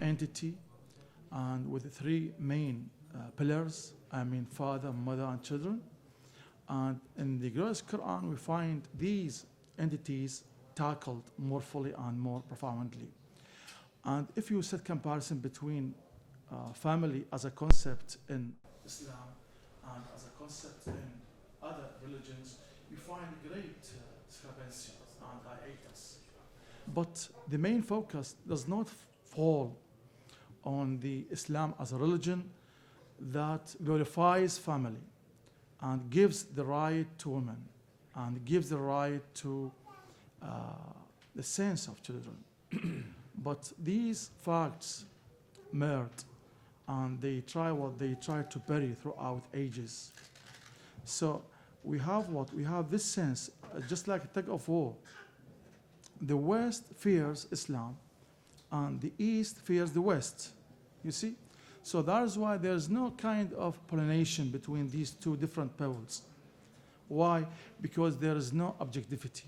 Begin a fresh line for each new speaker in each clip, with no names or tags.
entity and with three main pillars, father, mother, and children. And in the glorious Quran, we find these entities tackled more fully and more profoundly. And if you set comparison between family as a concept in Islam and as a concept in other religions, you find great discrepancies and hiatus. But the main focus does not fall on the Islam as a religion that glorifies family and gives the right to women and gives the right to the sense of children. But these facts merit, and they try to bury throughout ages. So we have what? We have this sense, just like a tug of war. The West fears Islam, and the East fears the West. You see? So that is why there's no kind of pollination between these two different poles. Why? Because there is no objectivity.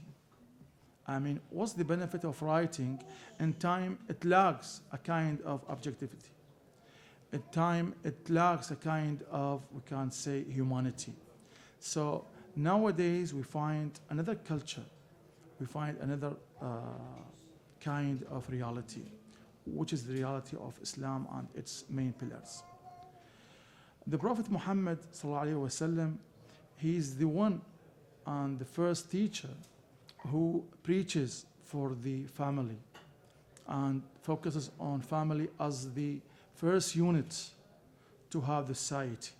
What's the benefit of writing? In time, it lacks a kind of objectivity. In time, it lacks a kind of, we can say, humanity. So nowadays, we find another culture. We find another kind of reality, which is the reality of Islam and its main pillars. The Prophet Muhammad ﷺ, he is the one and the first teacher who preaches for the family and focuses on family as the first unit to have the society.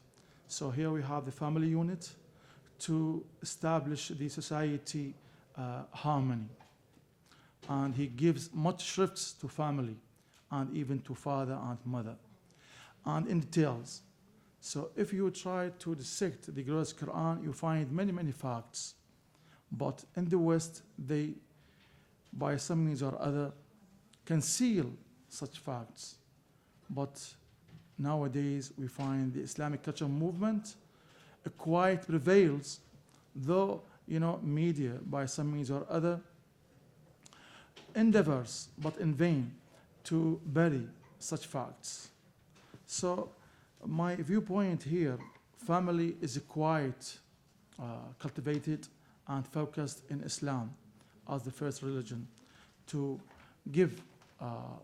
So here we have the family unit to establish the society harmony. And he gives much shrifts to family and even to father and mother, and in details. So if you try to dissect the glorious Quran, you find many, many facts. But in the West, they, by some means or other, conceal such facts. But nowadays, we find the Islamic culture movement quite prevails, though, media, by some means or other, endeavors, but in vain, to bury such facts. So my viewpoint here, family is quite cultivated and focused in Islam as the first religion to give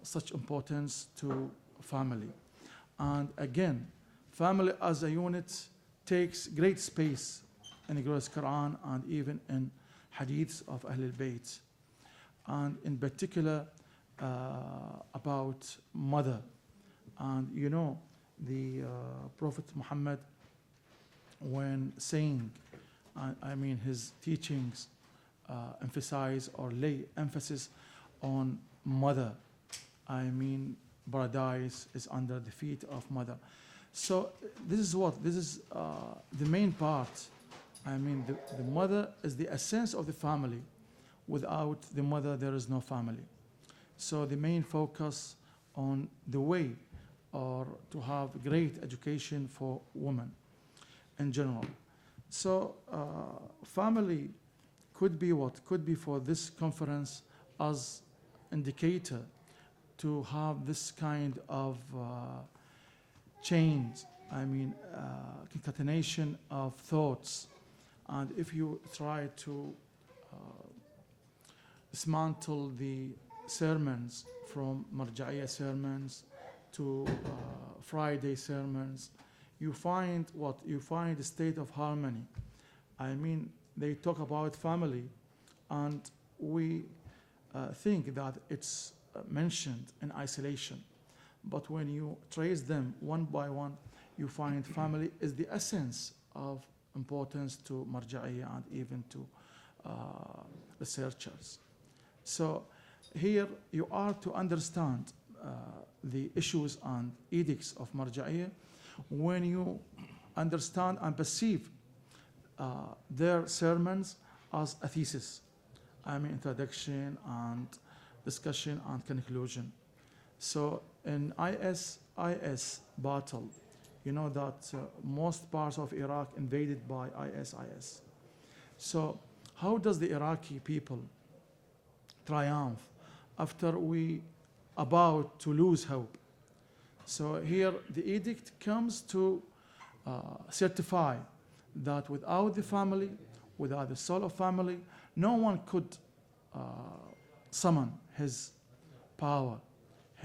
such importance to family. And again, family as a unit takes great space in the glorious Quran and even in hadiths of Ahlul Bayt. And in particular, about mother. And the Prophet Muhammad, when saying, his teachings emphasize or lay emphasis on mother. Paradise is under the feet of mother. So this is the main part. The mother is the essence of the family. Without the mother, there is no family. So the main focus on the way or to have great education for women in general. So family could be what? Could be for this conference as indicator to have this kind of change, concatenation of thoughts. And if you try to dismantle the sermons from Marja'iyya sermons to Friday sermons, you find what? You find a state of harmony. They talk about family, and we think that it's mentioned in isolation. But when you trace them one by one, you find family is the essence of importance to Marja'iyya and even to researchers. So here you are to understand the issues and edicts of Marja'iyya when you understand and perceive their sermons as a thesis. Introduction and discussion and conclusion. So in IS battle, that most parts of Iraq invaded by IS. So how does the Iraqi people triumph after we about to lose hope? So here the edict comes to certify that without the family, without the soul of family, no one could summon his power,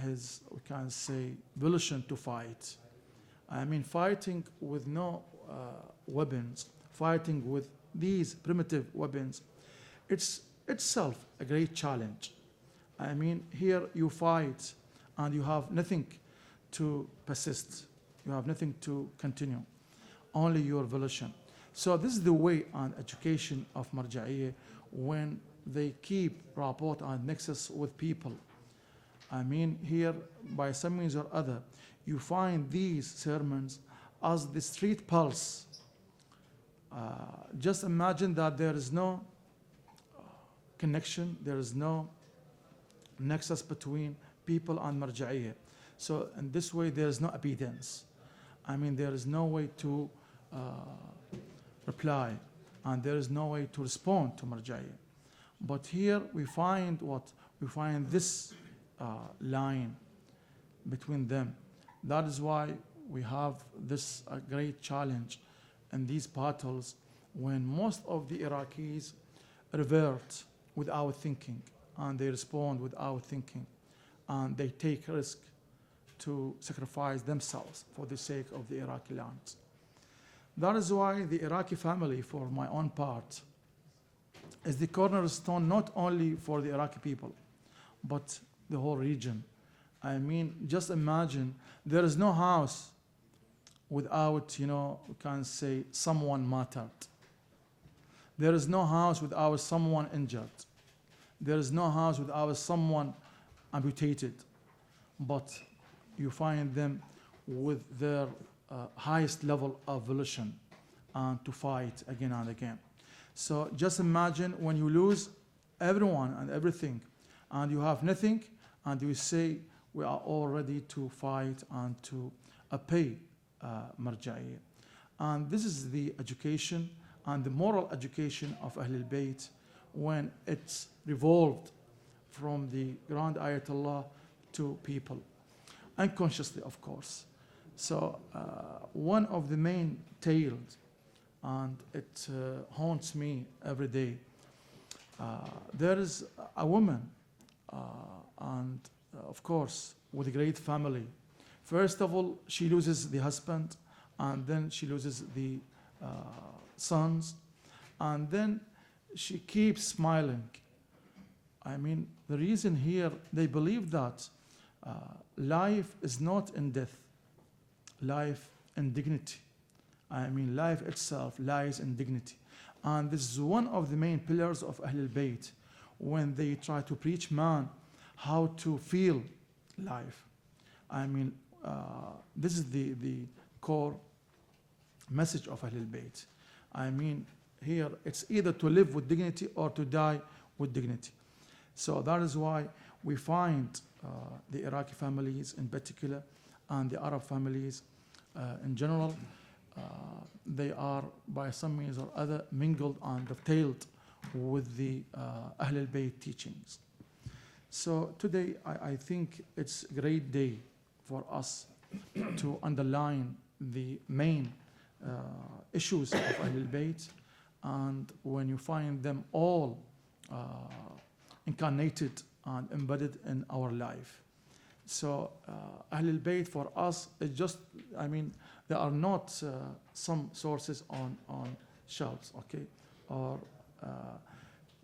his, we can say, volition to fight. I mean, fighting with no weapons, fighting with these primitive weapons, it's itself a great challenge. I mean, here you fight and you have nothing to persist. You have nothing to continue, only your volition. So this is the way on education of Marja'iyya when they keep rapport and nexus with people. I mean, here, by some means or other, you find these sermons as the street pulse. Just imagine that there is no connection, there is no nexus between people and Marja'iyya. So in this way, there is no obedience. I mean, there is no way to reply, and there is no way to respond to Marja'iyya. But here we find what? We find this line between them. That is why we have this great challenge in these battles when most of the Iraqis revert without thinking, and they respond without thinking, and they take risk to sacrifice themselves for the sake of the Iraqi lands. That is why the Iraqi family, for my own part, is the cornerstone not only for the Iraqi people, but the whole region. I mean, just imagine there is no house without, we can say, someone martyred. There is no house without someone injured. There is no house without someone amputated. But you find them with their highest level of volition and to fight again and again. So just imagine when you lose everyone and everything and you have nothing and you say we are all ready to fight and to pay Marja'iyya. And this is the education and the moral education of Ahlul Bayt when it's revolved from the Grand Ayatollah to people, unconsciously of course. So one of the main tales, and it haunts me every day, there is a woman and of course with a great family. First of all, she loses the husband, and then she loses the sons, and then she keeps smiling. I mean, the reason here, they believe that life is not in death, life in dignity. I mean, life itself lies in dignity. And this is one of the main pillars of Ahlul Bayt when they try to preach man how to feel life. I mean, this is the core message of Ahlul Bayt. I mean, here it's either to live with dignity or to die with dignity. So that is why we find the Iraqi families in particular and the Arab families in general, they are by some means or other mingled and dovetailed with the Ahlul Bayt teachings. So today I think it's a great day for us to underline the main issues of Ahlul Bayt, and when you find them all incarnated and embedded in our life. So Ahlul Bayt for us is just, I mean, there are not some sources on shelves, okay, or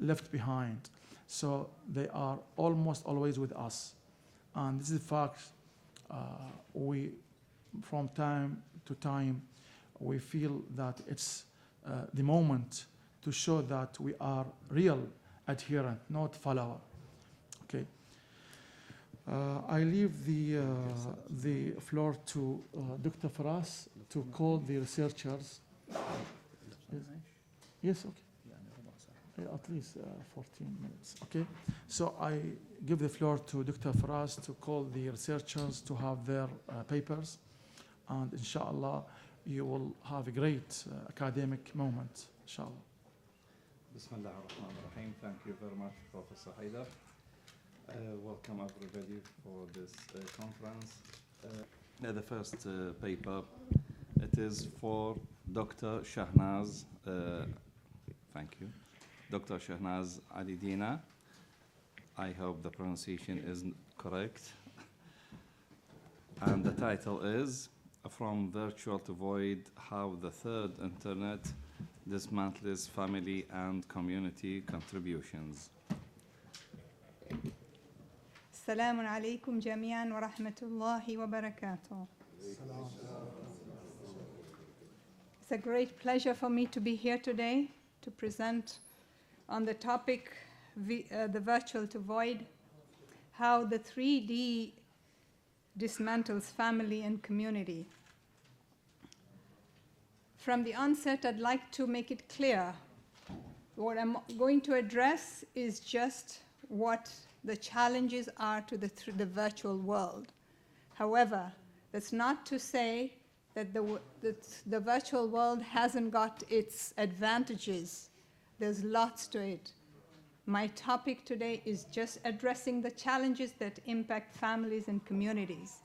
left behind. So they are almost always with us. And this is the fact, we, from time to time, we feel that it's the moment to show that we are real adherent, not follower. Okay. I leave the floor to Dr. Faras to call the researchers. Yes, okay. At least 14 minutes. Okay. So I give the floor to Dr. Faras to call the researchers to have their papers, and inshallah you will have a great academic moment, inshallah.
Bismillah ar-Rahman ar-Rahim. Thank you very much, Professor Haidar. Welcome everybody for this conference. The first paper, it is for Dr. Shahnaz, thank you, Dr. Shahnaz Alidina. I hope the pronunciation is correct. And the title is From Virtual to Void, How the Third Internet Dismantles Family and Community Contributions.
السلام عليكم جميعا ورحمة الله وبركاته. It's a great pleasure for me to be here today to present on the topic the virtual to void, how the 3D dismantles family and community. From the onset, I'd like to make it clear what I'm going to address is just what the challenges are to the virtual world. However, that's not to say that the virtual world hasn't got its advantages. There's lots to it. My topic today is just addressing the challenges that impact families and communities.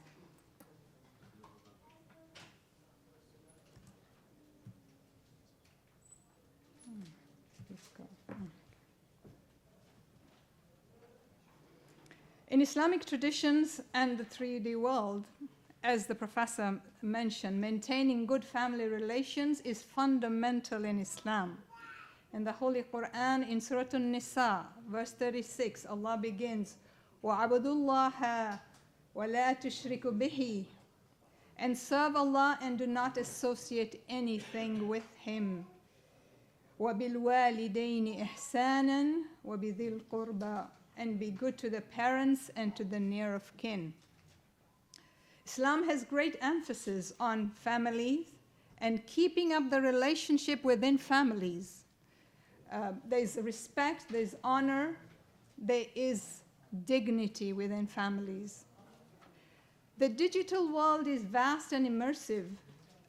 In Islamic traditions and the 3D world, as the professor mentioned, maintaining good family relations is fundamental in Islam. In the Holy Quran, in Surah An-Nisa, verse 36, Allah begins, وَعَبُدُوا اللَّهَ وَلَا تُشْرِكُوا بِهِ, and serve Allah and do not associate anything with Him. وَبِالْوَالِدَيْنِ إِحْسَانًا وَبِذِي الْقُرْبَى, and be good to the parents and to the near of kin. Islam has great emphasis on families and keeping up the relationship within families. There's respect, there's honor, there is dignity within families. The digital world is vast and immersive,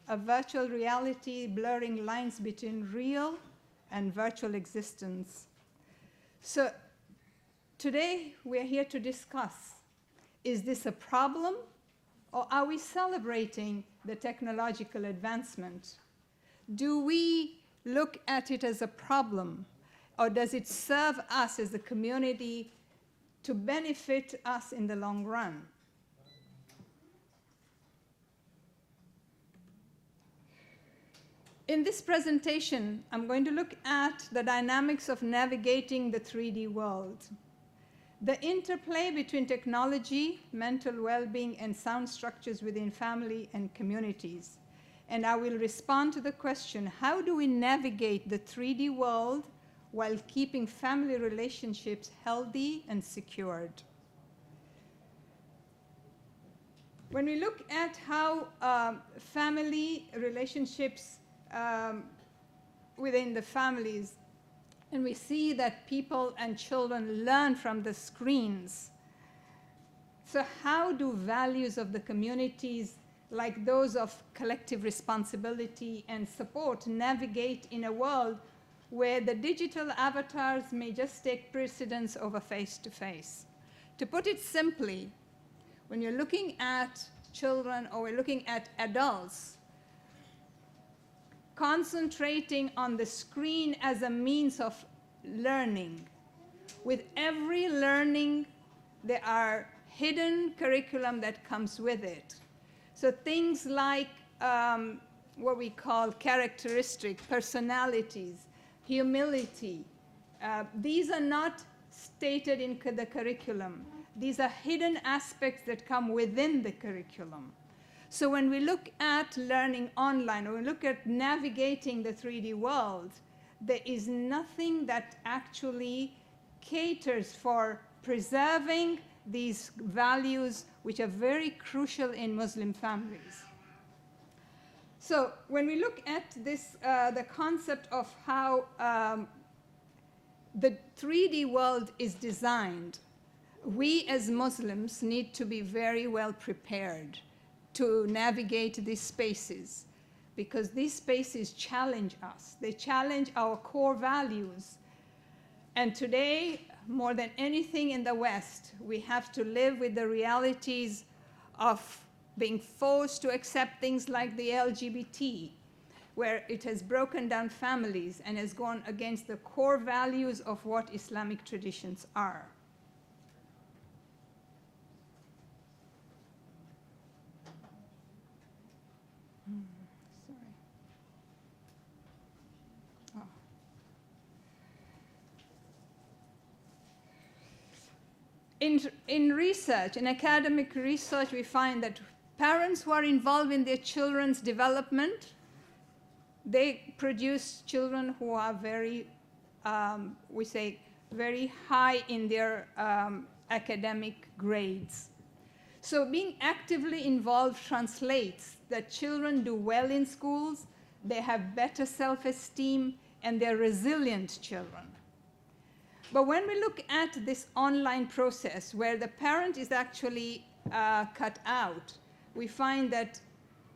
a virtual reality blurring lines between real and virtual existence. So today we're here to discuss, is this a problem or are we celebrating the technological advancement? Do we look at it as a problem, or does it serve us as a community to benefit us in the long run? In this presentation, I'm going to look at the dynamics of navigating the 3D world, the interplay between technology, mental well-being, and sound structures within family and communities. And I will respond to the question, how do we navigate the 3D world while keeping family relationships healthy and secured? When we look at how family relationships within the families, and we see that people and children learn from the screens. So how do values of the communities, like those of collective responsibility and support, navigate in a world where the digital avatars may just take precedence over face-to-face? To put it simply, when you're looking at children or we're looking at adults, concentrating on the screen as a means of learning. With every learning, there are hidden curriculum that comes with it. So things like what we call characteristic, personalities, humility, these are not stated in the curriculum. These are hidden aspects that come within the curriculum. So when we look at learning online, or we look at navigating the 3D world, there is nothing that actually caters for preserving these values, which are very crucial in Muslim families. So when we look at this, the concept of how the 3D world is designed, we as Muslims need to be very well prepared to navigate these spaces, because these spaces challenge us. They challenge our core values. And today, more than anything in the West, we have to live with the realities of being forced to accept things like the LGBT, where it has broken down families and has gone against the core values of what Islamic traditions are. Sorry. Oh. In research, in academic research, we find that parents who are involved in their children's development, they produce children who are very, we say, very high in their academic grades. So being actively involved translates that children do well in schools, they have better self-esteem, and they're resilient children. But when we look at this online process where the parent is actually cut out, we find that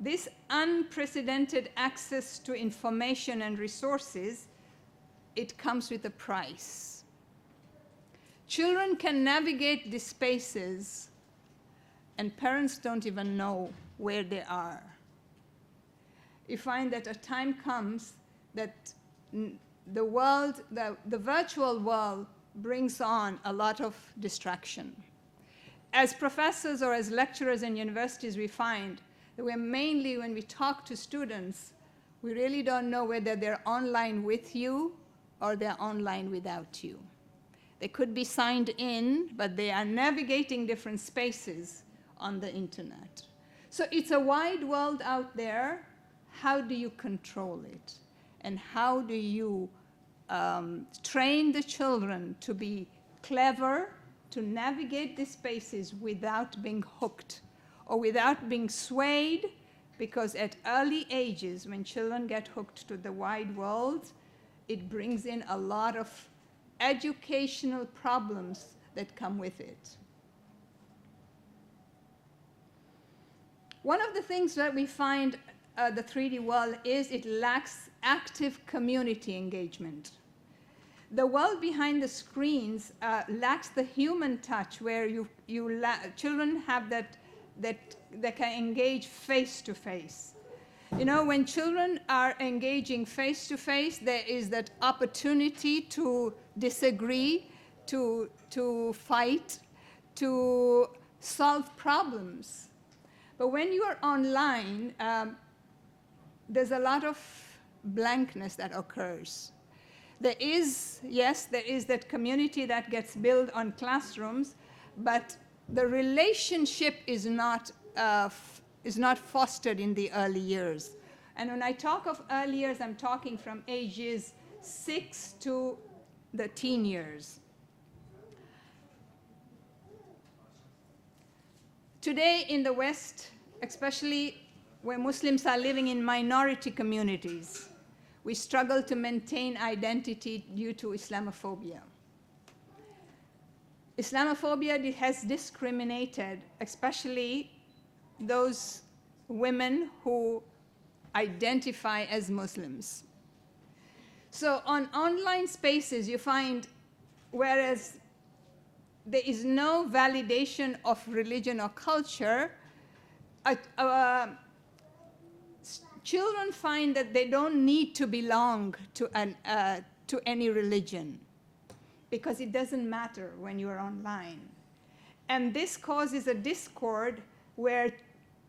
this unprecedented access to information and resources, it comes with a price. Children can navigate these spaces, and parents don't even know where they are. You find that a time comes that the world, the virtual world brings on a lot of distraction. As professors or as lecturers in universities, we find that we're mainly, when we talk to students, we really don't know whether they're online with you or they're online without you. They could be signed in, but they are navigating different spaces on the internet. So it's a wide world out there. How do you control it? And how do you train the children to be clever, to navigate these spaces without being hooked or without being swayed? Because at early ages, when children get hooked to the wide world, it brings in a lot of educational problems that come with it. One of the things that we find the 3D world is it lacks active community engagement. The world behind the screens lacks the human touch where children have that can engage face to face. You know, when children are engaging face to face, there is that opportunity to disagree, to fight, to solve problems. But when you are online, there's a lot of blankness that occurs. There is, yes, there is that community that gets built on classrooms, but the relationship is not fostered in the early years. And when I talk of early years, I'm talking from ages 6 to the teen years. Today in the West, especially where Muslims are living in minority communities, we struggle to maintain identity due to Islamophobia. Islamophobia has discriminated, especially those women who identify as Muslims. So on online spaces, you find, whereas there is no validation of religion or culture, children find that they don't need to belong to any religion because it doesn't matter when you are online. And this causes a discord where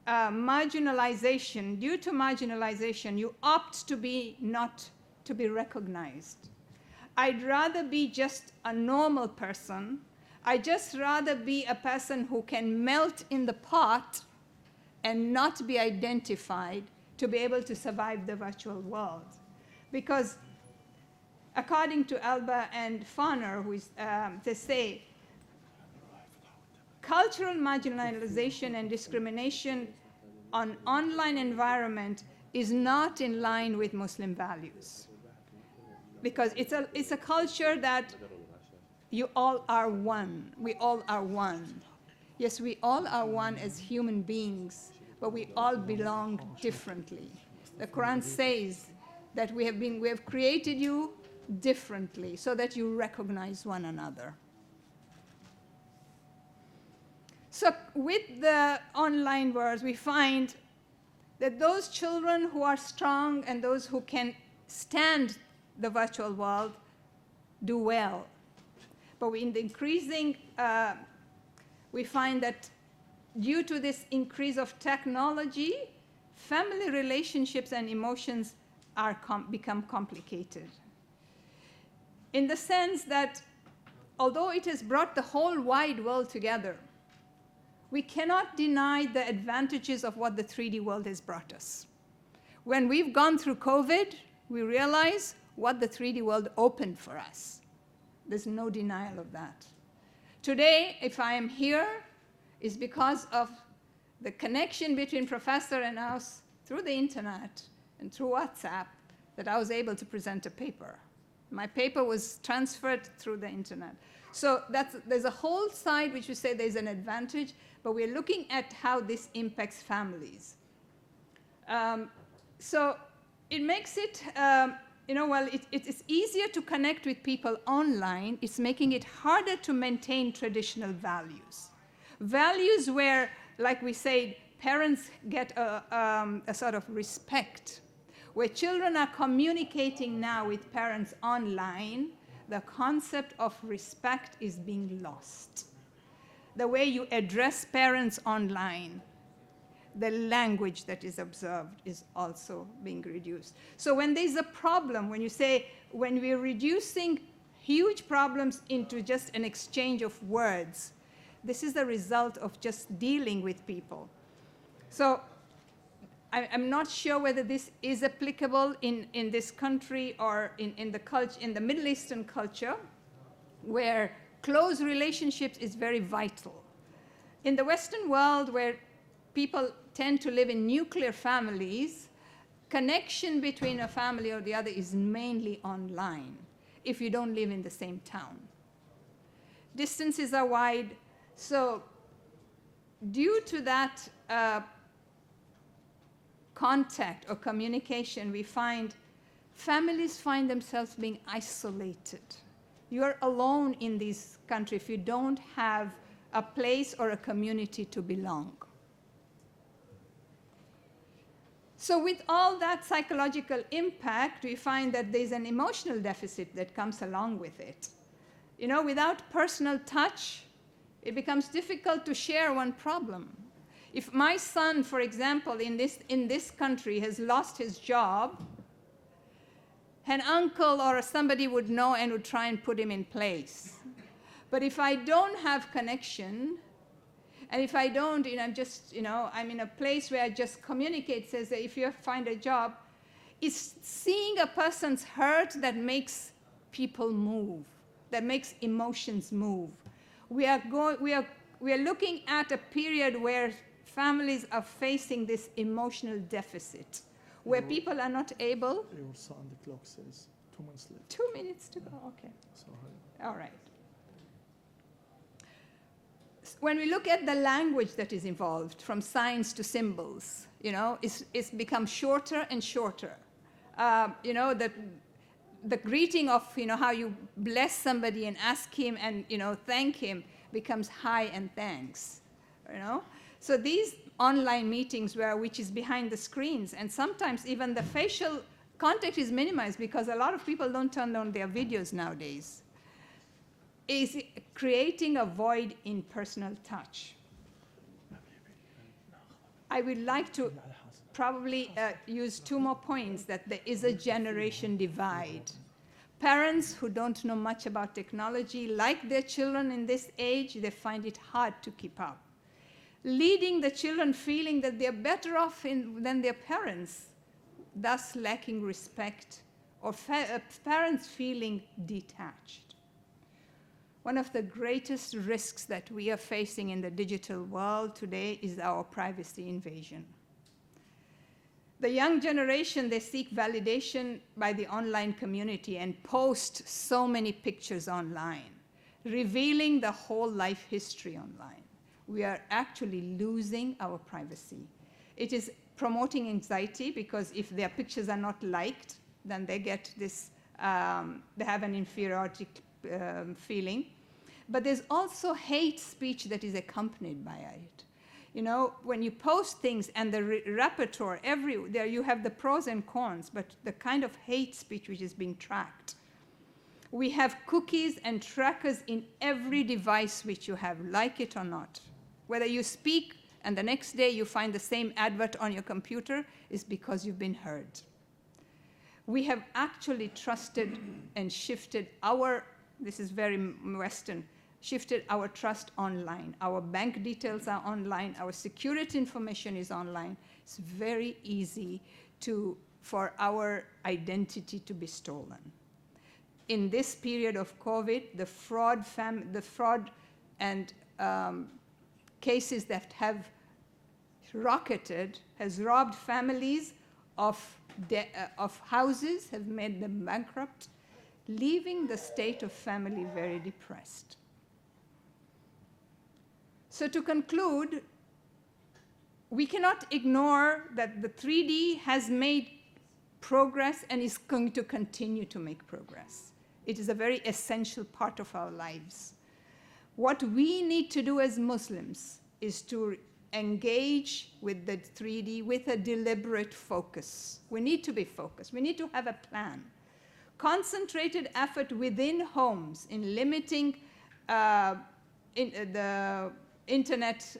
marginalization, due to marginalization, you opt to be not to be recognized. I'd rather be just a normal person. I'd just rather be a person who can melt in the pot and not be identified to be able to survive the virtual world. Because according to Alba and Fauner, they say, cultural marginalization and discrimination on online environment is not in line with Muslim values. Because it's a culture that you all are one. We all are one. Yes, we all are one as human beings, but we all belong differently. The Quran says that we have created you differently so that you recognize one another. So with the online world, we find that those children who are strong and those who can stand the virtual world do well. But in the increasing, we find that due to this increase of technology, family relationships and emotions are become complicated. In the sense that although it has brought the whole wide world together, we cannot deny the advantages of what the 3D world has brought us. When we've gone through COVID, we realize what the 3D world opened for us. There's no denial of that. Today, if I am here, it's because of the connection between Professor and us through the internet and through WhatsApp that I was able to present a paper. My paper was transferred through the internet. So there's a whole side which we say there's an advantage, but we're looking at how this impacts families. So it makes it, it's easier to connect with people online. It's making it harder to maintain traditional values. Values where, like we say, parents get a sort of respect. Where children are communicating now with parents online, the concept of respect is being lost. The way you address parents online, the language that is observed is also being reduced. So when there's a problem, when we're reducing huge problems into just an exchange of words, this is the result of just dealing with people. So I'm not sure whether this is applicable in this country or in the Middle Eastern culture, where close relationships is very vital. In the Western world, where people tend to live in nuclear families, connection between a family or the other is mainly online if you don't live in the same town. Distances are wide, so due to that contact or communication, we find families find themselves being isolated. You're alone in this country if you don't have a place or a community to belong. So with all that psychological impact, we find that there's an emotional deficit that comes along with it. You know, without personal touch, it becomes difficult to share one problem. If my son, for example, in this country has lost his job, an uncle or somebody would know and would try and put him in place. But if I don't have connection, and if I don't, I'm in a place where I just communicate, says that if you find a job, it's seeing a person's hurt that makes people move, that makes emotions move. We are looking at a period where families are facing this emotional deficit, where people are not able.
Your son, the clock says 2 minutes left.
2 minutes to go, okay.
Sorry.
All right. When we look at the language that is involved, from signs to symbols, it's become shorter and shorter. The greeting of, how you bless somebody and ask him and, thank him becomes hi and thanks, So these online meetings which is behind the screens, and sometimes even the facial contact is minimized because a lot of people don't turn on their videos nowadays, is creating a void in personal touch. I would like to probably use 2 more points, that there is a generation divide. Parents who don't know much about technology, like their children in this age, they find it hard to keep up. Leading the children feeling that they're better off than their parents, thus lacking respect, or parents feeling detached. One of the greatest risks that we are facing in the digital world today is our privacy invasion. The young generation, they seek validation by the online community and post so many pictures online, revealing the whole life history online. We are actually losing our privacy. It is promoting anxiety because if their pictures are not liked, then they get this, they have an inferiority feeling. But there's also hate speech that is accompanied by it. You know, when you post things and the repertoire, there you have the pros and cons, but the kind of hate speech which is being tracked. We have cookies and trackers in every device which you have, like it or not. Whether you speak and the next day you find the same advert on your computer, is because you've been heard. We have actually trusted and shifted this is very Western, shifted our trust online. Our bank details are online. Our security information is online. It's very easy for our identity to be stolen. In this period of COVID, the fraud and cases that have rocketed has robbed families of houses, have made them bankrupt, leaving the state of family very depressed. So to conclude, we cannot ignore that the 3D has made progress and is going to continue to make progress. It is a very essential part of our lives. What we need to do as Muslims is to engage with the 3D with a deliberate focus. We need to be focused. We need to have a plan. Concentrated effort within homes in limiting the internet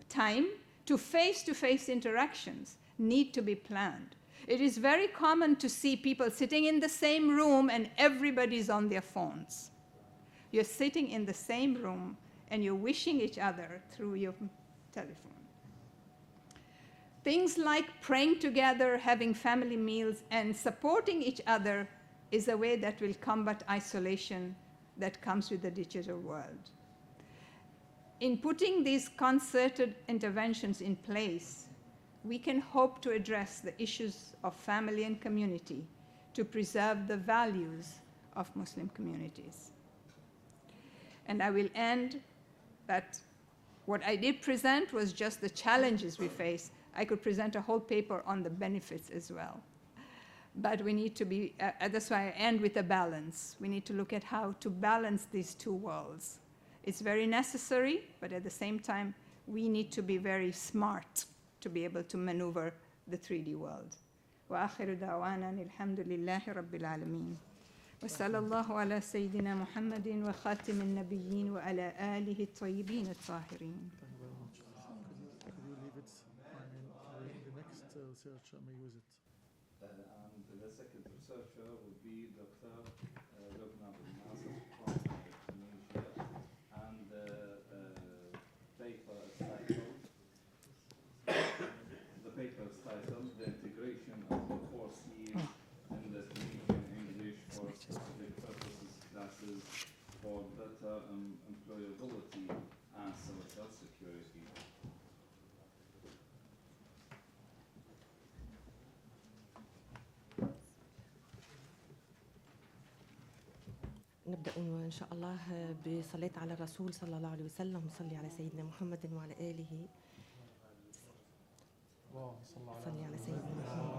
time to face-to-face interactions need to be planned. It is very common to see people sitting in the same room and everybody's on their phones. You're sitting in the same room and you're wishing each other through your telephone. Things like praying together, having family meals, and supporting each other is a way that will combat isolation that comes with the digital world. In putting these concerted interventions in place, we can hope to address the issues of family and community to preserve the values of Muslim communities. And I will end that what I did present was just the challenges we face. I could present a whole paper on the benefits as well. But we need to be, that's why I end with a balance. We need to look at how to balance these two worlds. It's very necessary, but at the same time, we need to be very smart to be able to maneuver the 3D world. وآخر دعوانا الحمد لله رب العالمين. وصلى الله على سيدنا محمد وخاتم النبيين وعلى آله الطيبين الطاهرين.
Thank you very much. Could you leave it? I mean, the next researcher may use it.
And the second researcher would be Dr. Lubna bin Nasser from Tunisia, and the paper is titled The Integration of the 4 C's in the Tunisian English for Specific Purposes Classes for Better Employability and Social Security.
نبدأ إن شاء الله بصلاة على الرسول صلى الله عليه وسلم. صلي على سيدنا محمد وعلى آله. صلي على سيدنا محمد.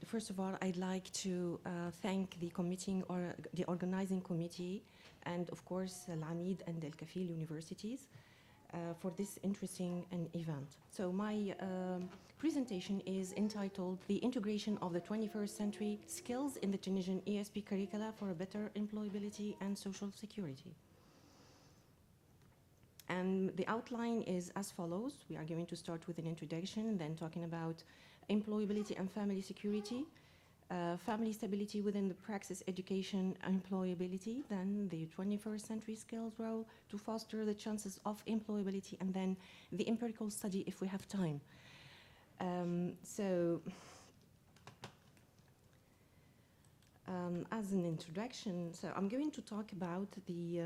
First of all, I'd like to thank the committee or the organizing committee, and of course العميد and الكفيل universities for this interesting event. So my presentation is entitled The Integration of the 21st Century Skills in the Tunisian ESP Curricula for Better Employability and Social Security. And the outline is as follows. We are going to start with an introduction, then talking about employability and family security, family stability within the praxis education employability, then the 21st century skills role to foster the chances of employability, and then the empirical study if we have time. As an introduction, so I'm going to talk about the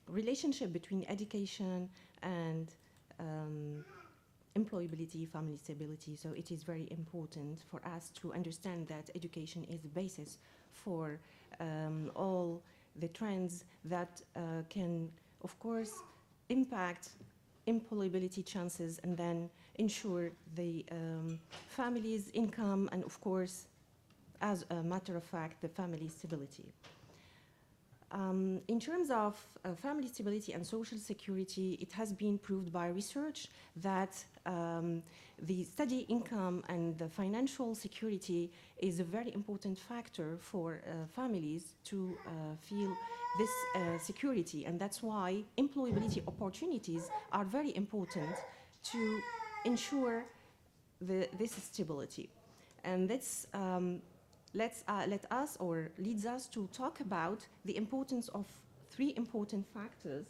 relationship between education and employability, family stability. So it is very important for us to understand that education is the basis for all the trends that can, of course, impact employability chances and then ensure the family's income and, of course, as a matter of fact, the family stability. In terms of family stability and social security, it has been proved by research that the study income and the financial security is a very important factor for families to feel this security, and that's why employability opportunities are very important to ensure this stability. And that's leads us to talk about the importance of three important factors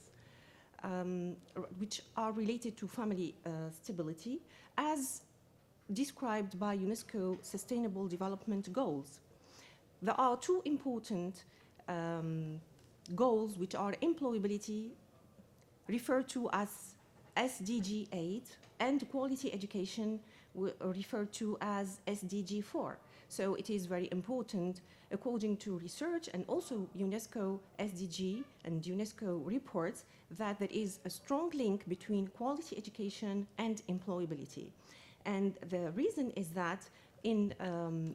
which are related to family stability as described by UNESCO Sustainable Development Goals. There are two important goals which are employability, referred to as SDG 8, and quality education, referred to as SDG 4. So it is very important, according to research and also UNESCO SDG and UNESCO reports, that there is a strong link between quality education and employability. And the reason is that in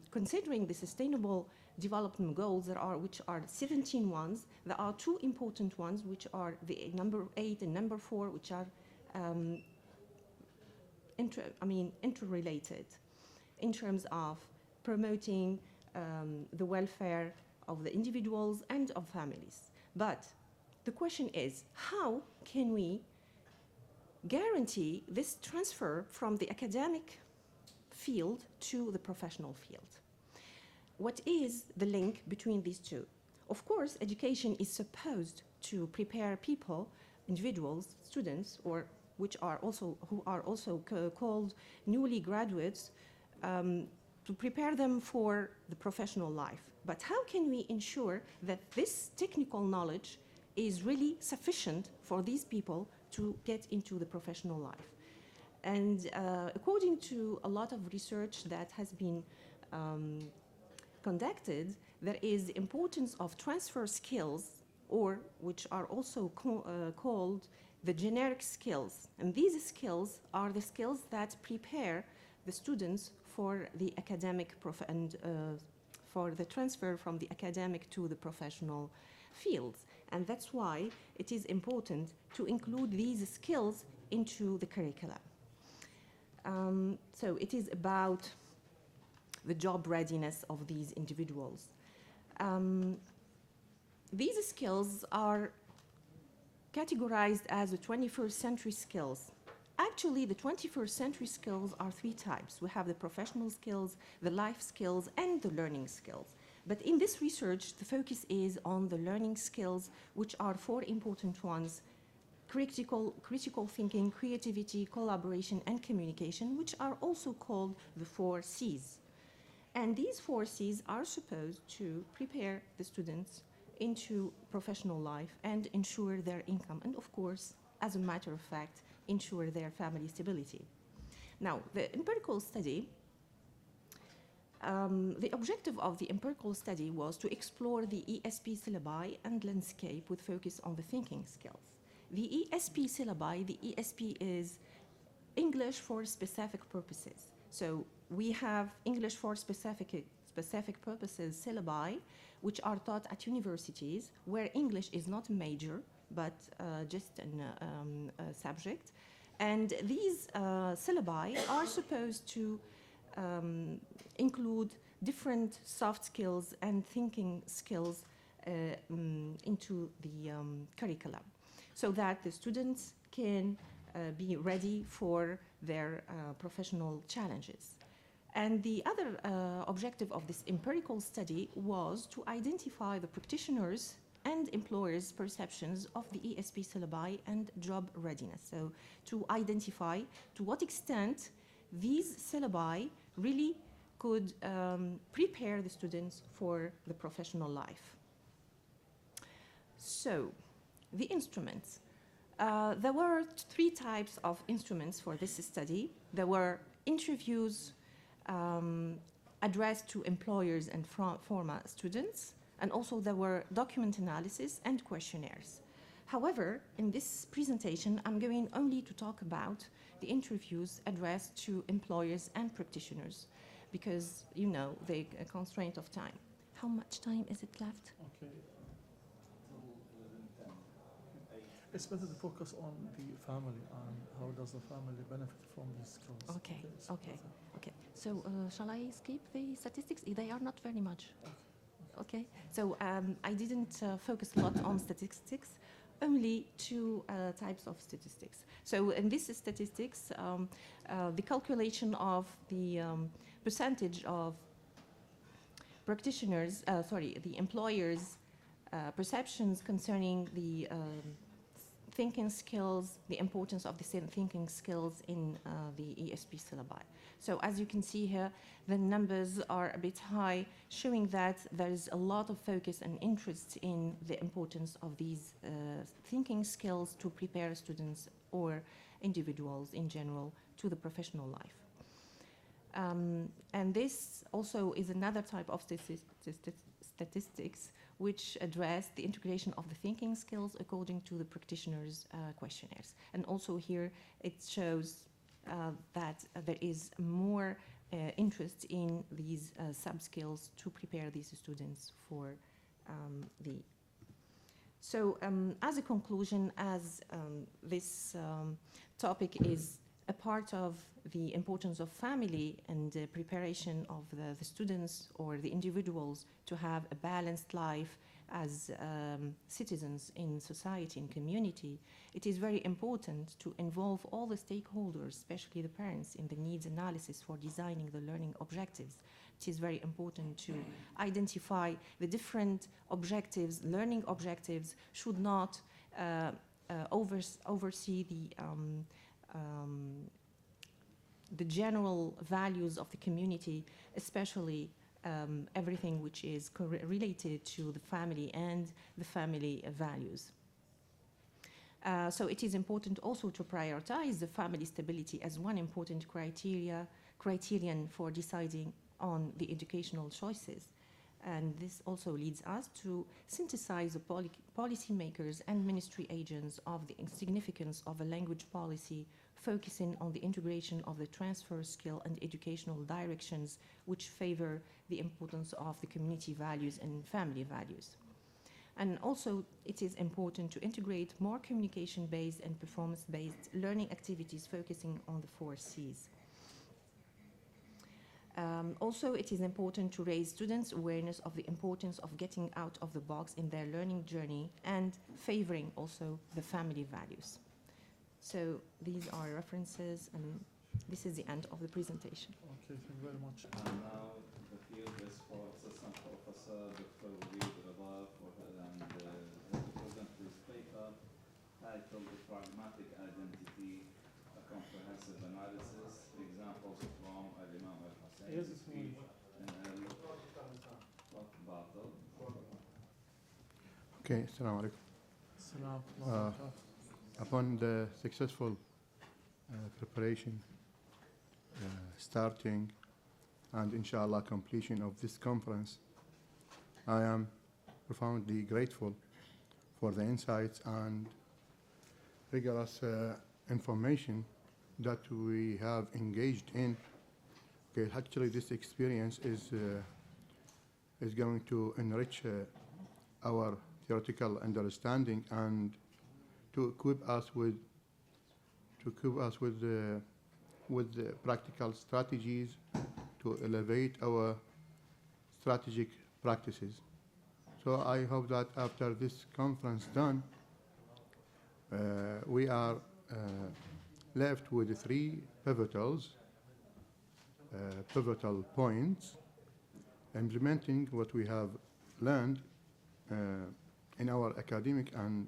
considering the sustainable development goals, which are 17 ones, there are two important ones, which are the number 8 and number 4, which are interrelated in terms of promoting the welfare of the individuals and of families. But the question is, how can we guarantee this transfer from the academic field to the professional field? What is the link between these two? Of course, education is supposed to prepare people, individuals, students, or who are also called newly graduates, to prepare them for the professional life. But how can we ensure that this technical knowledge is really sufficient for these people to get into the professional life? And according to a lot of research that has been conducted, there is the importance of transfer skills, or which are also called the generic skills. And these skills are the skills that prepare the students for the academic for the transfer from the academic to the professional fields. And that's why it is important to include these skills into the curricula. So it is about the job readiness of these individuals. These skills are categorized as the 21st century skills. Actually, the 21st century skills are three types. We have the professional skills, the life skills, and the learning skills. But in this research, the focus is on the learning skills, which are four important ones: critical thinking, creativity, collaboration, and communication, which are also called the 4 C's. And these 4 C's are supposed to prepare the students into professional life and ensure their income, and of course, as a matter of fact, ensure their family stability. Now, the empirical study, the objective of the empirical study was to explore the ESP syllabi and landscape with focus on the thinking skills. The ESP syllabi, the ESP is English for specific purposes. So we have English for specific purposes syllabi, which are taught at universities where English is not a major, but just a subject. And these syllabi are supposed to include different soft skills and thinking skills into the curriculum, so that the students can be ready for their professional challenges. And the other objective of this empirical study was to identify the practitioners' and employers' perceptions of the ESP syllabi and job readiness. So to identify to what extent these syllabi really could prepare the students for the professional life. So the instruments. There were 3 types of instruments for this study. There were interviews addressed to employers and former students, and also there were document analysis and questionnaires. However, in this presentation, I'm going only to talk about the interviews addressed to employers and practitioners, because, you know, the constraint of time. How much time is it left?
Okay. It's better to focus on the family and how does the family benefit from these skills.
Okay,
it's
okay.
better.
Okay, so shall I skip the statistics? They are not very much. Okay, so I didn't focus a lot on statistics, only two types of statistics. So in this statistics, the calculation of the percentage of practitioners, the employers' perceptions concerning the thinking skills, the importance of the thinking skills in the ESP syllabi. So as you can see here, the numbers are a bit high, showing that there is a lot of focus and interest in the importance of these thinking skills to prepare students or individuals in general to the professional life. And this also is another type of statistics which address the integration of the thinking skills according to the practitioners' questionnaires. And also here it shows that there is more interest in these sub-skills to prepare these students for the... So as a conclusion, as this topic is a part of the importance of family and the preparation of the students or the individuals to have a balanced life as citizens in society and community, it is very important to involve all the stakeholders, especially the parents, in the needs analysis for designing the learning objectives. It is very important to identify the different objectives. Learning objectives should not oversee the general values of the community, especially everything which is related to the family and the family values. So it is important also to prioritize the family stability as one important criterion for deciding on the educational choices. And this also leads us to synthesize the policymakers and ministry agents of the significance of a language policy focusing on the integration of the transfer skill and educational directions which favor the importance of the community values and family values. And also, it is important to integrate more communication-based and performance-based learning activities focusing on the 4 Cs. Also, it is important to raise students' awareness of the importance of getting out of the box in their learning journey and favoring also the family values. So these are references, and this is the end of the presentation.
Okay, thank you very much.
And now the field is for Assistant Professor Dr. Walid Rida and present this paper titled The Pragmatic Identity, a Comprehensive Analysis, Examples from Al-Imam al-Hussein's speech in al-Batil.
Okay, assalamu alaikum.
Salam.
Upon the successful preparation, starting, and inshallah completion of this conference, I am profoundly grateful for the insights and rigorous information that we have engaged in. Okay, actually, this experience is going to enrich our theoretical understanding and to equip us with the practical strategies to elevate our strategic practices. So I hope that after this conference done, we are left with 3 pivotal points, implementing what we have learned in our academic and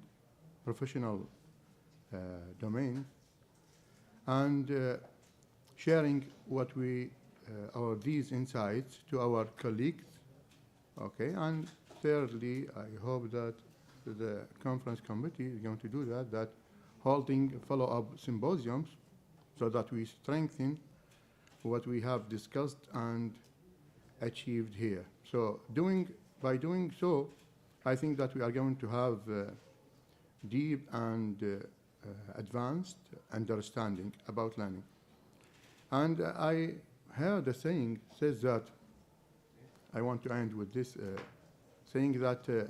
professional domain, and sharing what these insights to our colleagues. Okay, and thirdly, I hope that the conference committee is going to do that holding follow-up symposiums so that we strengthen what we have discussed and achieved here. So by doing so, I think that we are going to have deep and advanced understanding about learning. And I heard a saying says that, I want to end with this saying that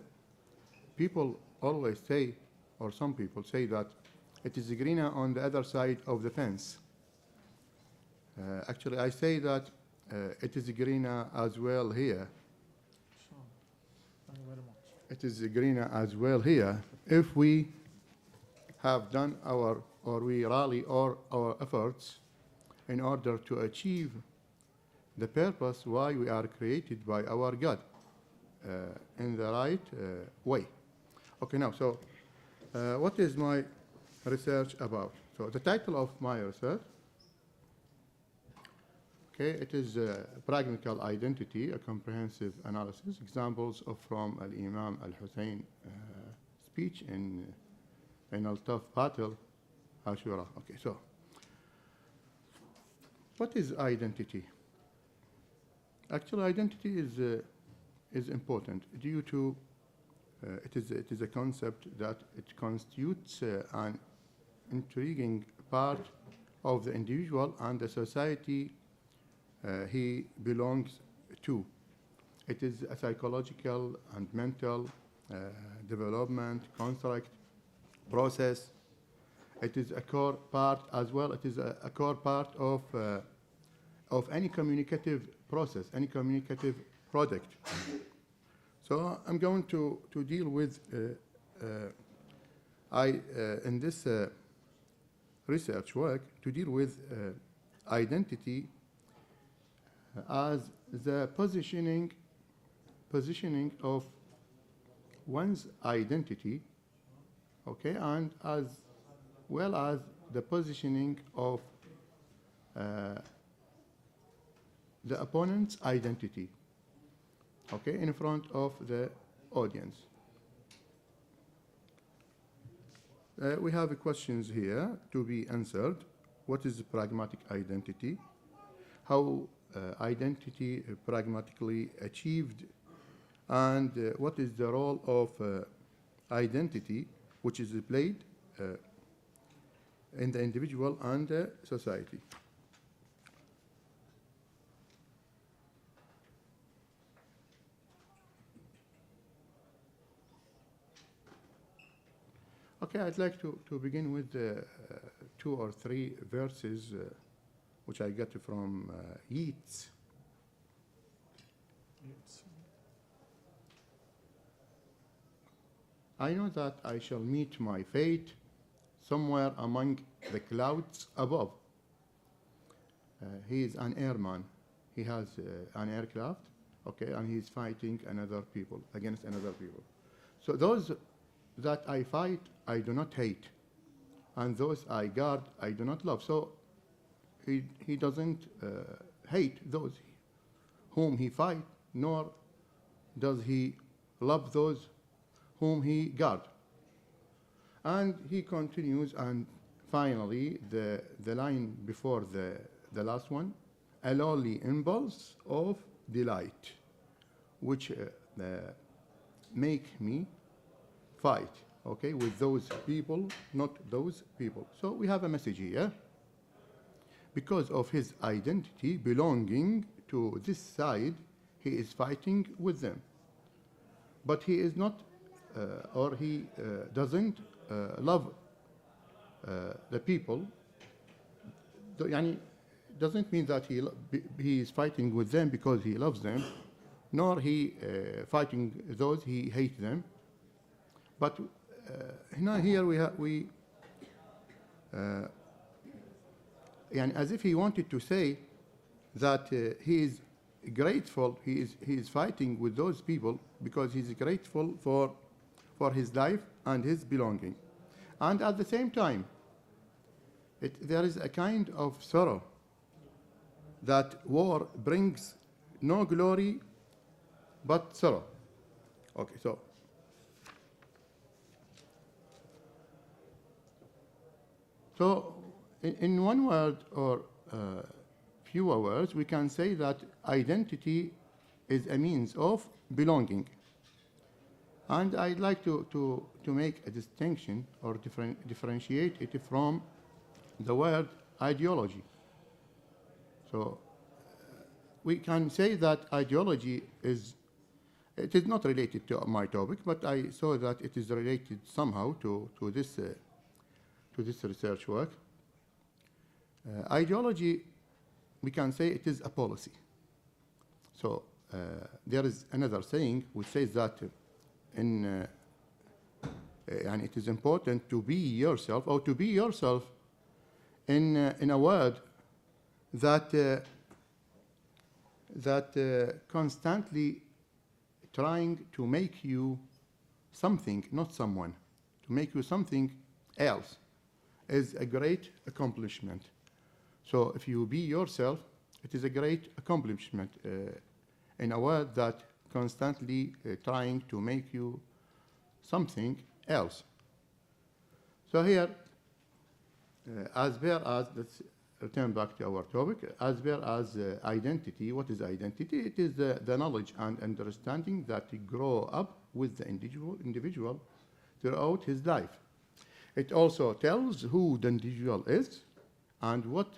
people always say, or some people say that it is greener on the other side of the fence. Actually, I say that it is greener as well here.
Sure. Thank you very much.
It is greener as well here if we have done our, or we rally all our efforts in order to achieve the purpose why we are created by our God in the right way. Okay, now, so what is my research about? So the title of my research, okay, it is Pragmatical Identity, a Comprehensive Analysis, examples of from Al-Imam Al-Hussein speech in Al-Taf Battle, Ashura. Okay, so what is identity? Actually, identity is important due to it is a concept that it constitutes an intriguing part of the individual and the society he belongs to. It is a psychological and mental development construct process. It is a core part as well. It is a core part of any communicative process, any communicative product. So I'm going to deal with in this research work to deal with identity as the positioning of one's identity, okay, and as well as the positioning of the opponent's identity, okay, in front of the audience. We have questions here to be answered. What is pragmatic identity? How identity pragmatically achieved? And what is the role of identity which is played in the individual and the society? Okay, I'd like to begin with 2 or 3 verses which I got from Yeats.
Yes.
I know that I shall meet my fate somewhere among the clouds above. He is an airman. He has an aircraft, okay, and he's fighting against another people. So those that I fight, I do not hate, and those I guard, I do not love. So he doesn't hate those whom he fight, nor does he love those whom he guard. And he continues, and finally the line before the last one, a lowly impulse of delight, which make me fight, okay, with those people, not those people. So we have a message here. Because of his identity belonging to this side, he is fighting with them. But he is not, or he doesn't love the people. Yani, doesn't mean that he is fighting with them because he loves them, nor he fighting those he hates them. But here we as if he wanted to say that he is grateful, he is fighting with those people because he is grateful for his life and his belonging. And at the same time, there is a kind of sorrow that war brings no glory but sorrow. Okay, so in one word or fewer words, we can say that identity is a means of belonging. And I'd like to make a distinction or differentiate it from the word ideology. So we can say that ideology it is not related to my topic, but I saw that it is related somehow to this research work. Ideology, we can say it is a policy. So there is another saying which says that and it is important to be yourself, or to be yourself in a word that constantly trying to make you something, not someone, to make you something else is a great accomplishment. So if you be yourself, it is a great accomplishment in a world that constantly trying to make you something else. So here, as far as, let's return back to our topic, as far as identity, what is identity? It is the knowledge and understanding that you grow up with the individual throughout his life. It also tells who the individual is and what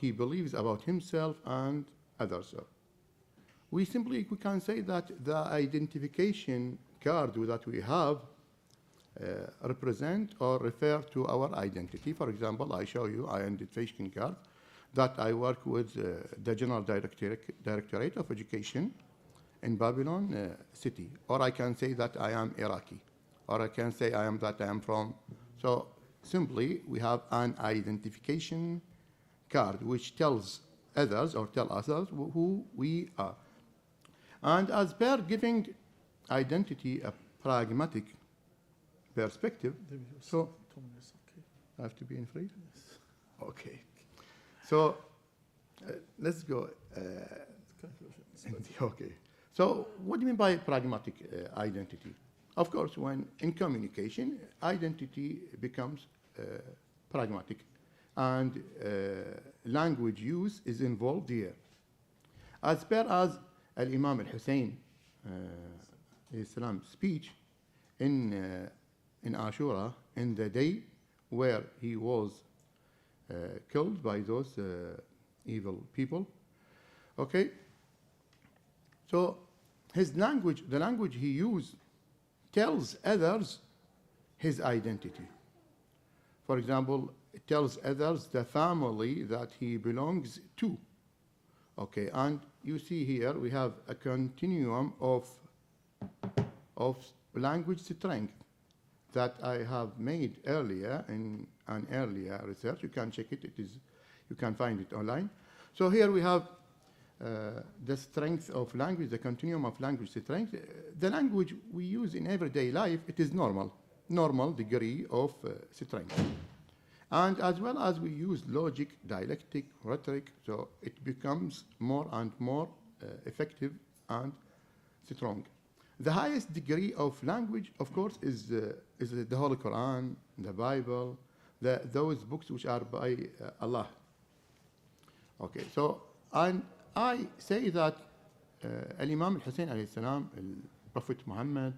he believes about himself and others. So we can say that the identification card that we have represent or refer to our identity. For example, I show you an identification card that I work with the General Directorate of Education in Babylon City. Or I can say that I am Iraqi. Or I can say I am from. So simply, we have an identification card which tells others or tell others who we are. And as per giving identity a pragmatic perspective, so I have to be in free? Yes. Okay. So let's go. Okay. So what do you mean by pragmatic identity? Of course, when in communication, identity becomes pragmatic, and language use is involved here. As per as Al-Imam al-Hussein Islam's speech in Ashura, in the day where he was killed by those evil people. Okay? So his language, the language he used, tells others his identity. For example, it tells others the family that he belongs to. Okay, and you see here we have a continuum of language strength that I have made earlier in an earlier research. You can check it. You can find it online. So here we have the strength of language, the continuum of language strength. The language we use in everyday life, it is normal degree of strength. And as well as we use logic, dialectic, rhetoric, so it becomes more and more effective and strong. The highest degree of language, of course, is the Holy Quran, the Bible, those books which are by Allah. Okay, so I say that Al-Imam al-Hussein alayhi salam, Prophet Muhammad,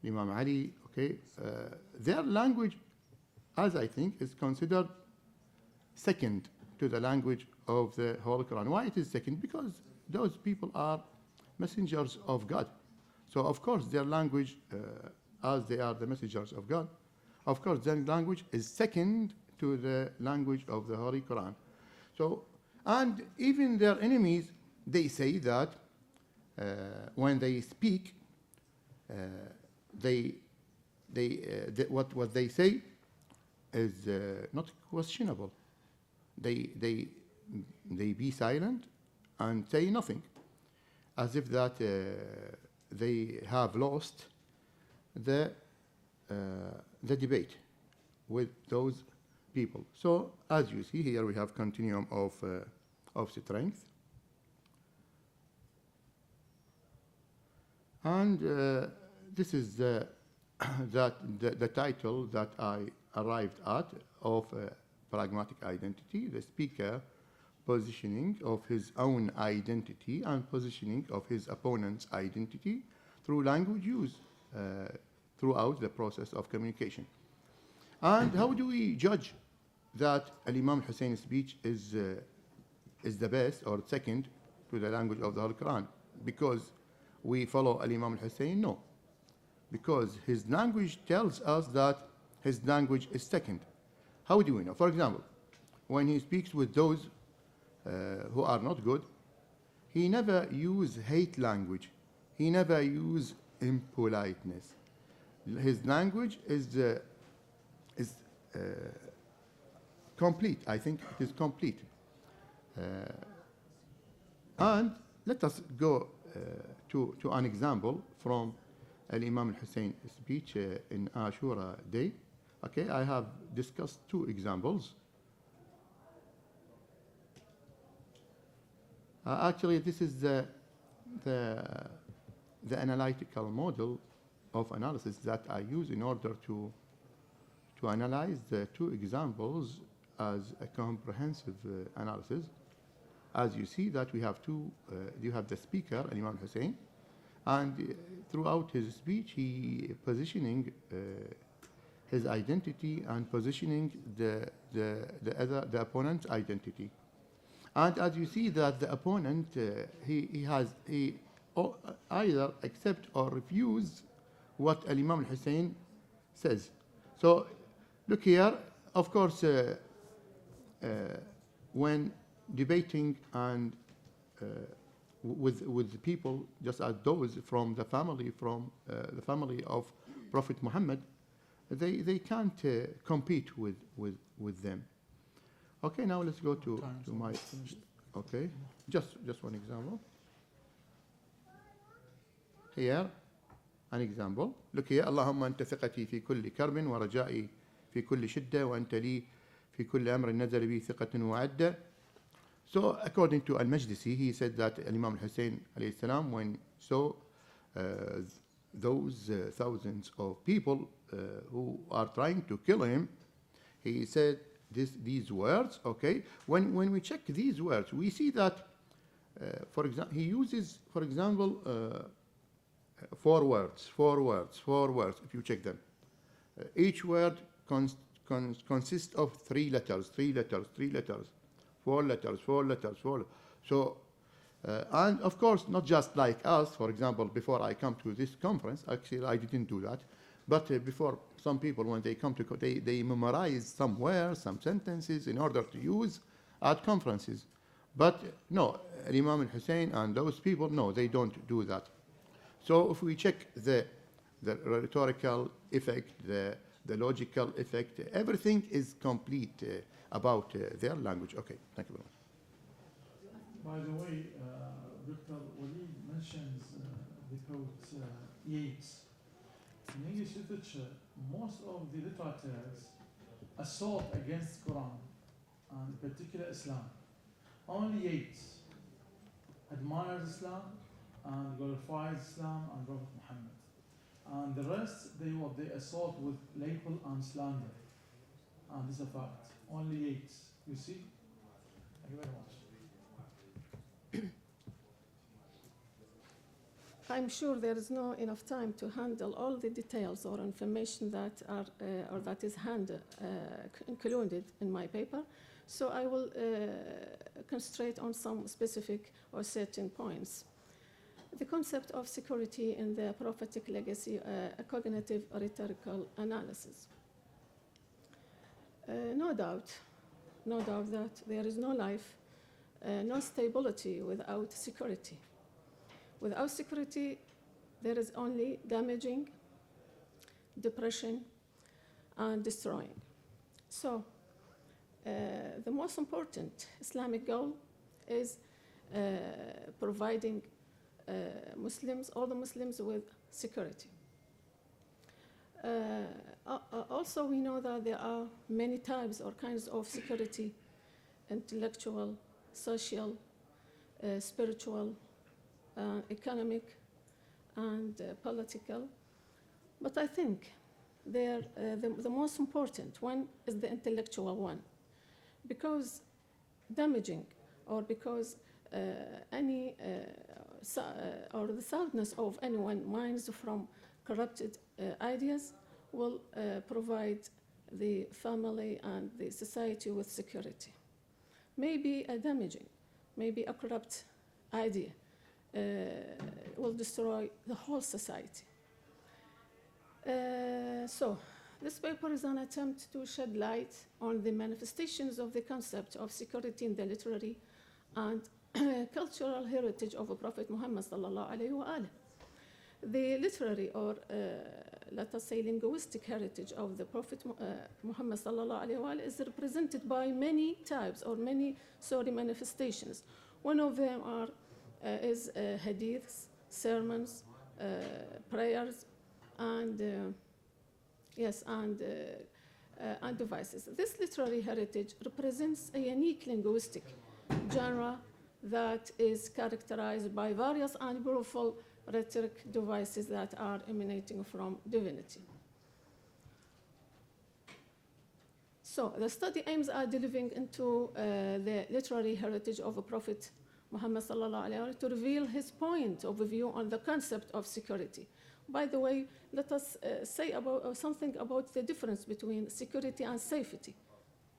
Imam Ali, okay, their language, as I think, is considered second to the language of the Holy Quran. Why it is second? Because those people are messengers of God. So, of course, their language, as they are the messengers of God, of course, their language is second to the language of the Holy Quran. So, and even their enemies, they say that when they speak, what they say is not questionable. They be silent and say nothing, as if that they have lost the debate with those people. So as you see here, we have continuum of strength, and this is the title that I arrived at of pragmatic identity, the speaker positioning of his own identity and positioning of his opponent's identity through language use throughout the process of communication. And how do we judge that Al-Imam Hussein's speech is is the best or second to the language of the Holy Quran. Because we follow Al-Imam al-Hussein? No. Because his language tells us that his language is second. How do we know? For example, when he speaks with those who are not good, he never use hate language. He never use impoliteness. His language is complete. I think it is complete. And let us go to an example from Al-Imam al-Hussein speech in Ashura Day. Okay, I have discussed two examples. Actually, this is the analytical model of analysis that I use in order to analyze the two examples as a comprehensive analysis. As you see that we have you have the speaker, Al-Imam Hussein, and throughout his speech he positioning his identity and positioning the opponent's identity. And as you see that the opponent, he either accept or refuse what Al-Imam al-Hussein says. So look here, of course, when debating and with people just as those from the family of Prophet Muhammad, they can't compete with them. Okay, now let's go to my. Okay, just one example. Here, an example. Look here. اللهم أنت ثقتي في كل كرب ورجائي في كل شدة وأنت لي في كل أمر نزل بي ثقة وعدة. So according to Al-Majdisi, he said that Imam al-Hussein alayhi salam, when saw those thousands of people who are trying to kill him, he said these words. Okay, when we check these words, we see that, for example, he uses, for example, four words. If you check them, each word consists of three letters. 4 letters. So, and of course, not just like us. For example, before I come to this conference, actually I didn't do that. But before, some people, when they come to, they memorize some words, some sentences in order to use at conferences. But no, Imam al-Hussein and those people, no, they don't do that. So if we check the rhetorical effect, the logical effect, everything is complete about their language. Okay, thank you very much.
By the way, Dr. Walid mentions the poet Yeats. In English literature, most of the literatures assault against Quran, and in particular Islam. Only Yeats admires Islam and glorifies Islam and Prophet Muhammad. And the rest, they assault with label and slander. And this is a fact. Only Yeats, you see? Thank you very much.
I'm sure there is not enough time to handle all the details or information that are or that is included in my paper. So I will concentrate on some specific or certain points. The concept of security in the prophetic legacy, a cognitive rhetorical analysis. No doubt that there is no life, no stability without security. Without security, there is only damaging, depression, and destroying. So, the most important Islamic goal is providing all the Muslims with security. Also, we know that there are many types or kinds of security: intellectual, social, spiritual, economic, and political. But I think the most important one is the intellectual one, because damaging or because or the soundness of anyone's minds from corrupted ideas will provide the family and the society with security. Maybe damaging maybe a corrupt idea, will destroy the whole society. So this paper is an attempt to shed light on the manifestations of the concept of security in the literary and cultural heritage of Prophet Muhammad sallallahu alaihi wasallam. The literary or let us say linguistic heritage of the Prophet Muhammad sallallahu alaihi wasallam is represented by many types or many manifestations. One of them is hadiths, sermons, prayers, and and devices. This literary heritage represents a unique linguistic genre that is characterized by various and powerful rhetoric devices that are emanating from divinity. So the study aims at delving into the literary heritage of the Prophet Muhammad sallallahu alaihi wasallam to reveal his point of view on the concept of security. By the way, let us say something about the difference between security and safety.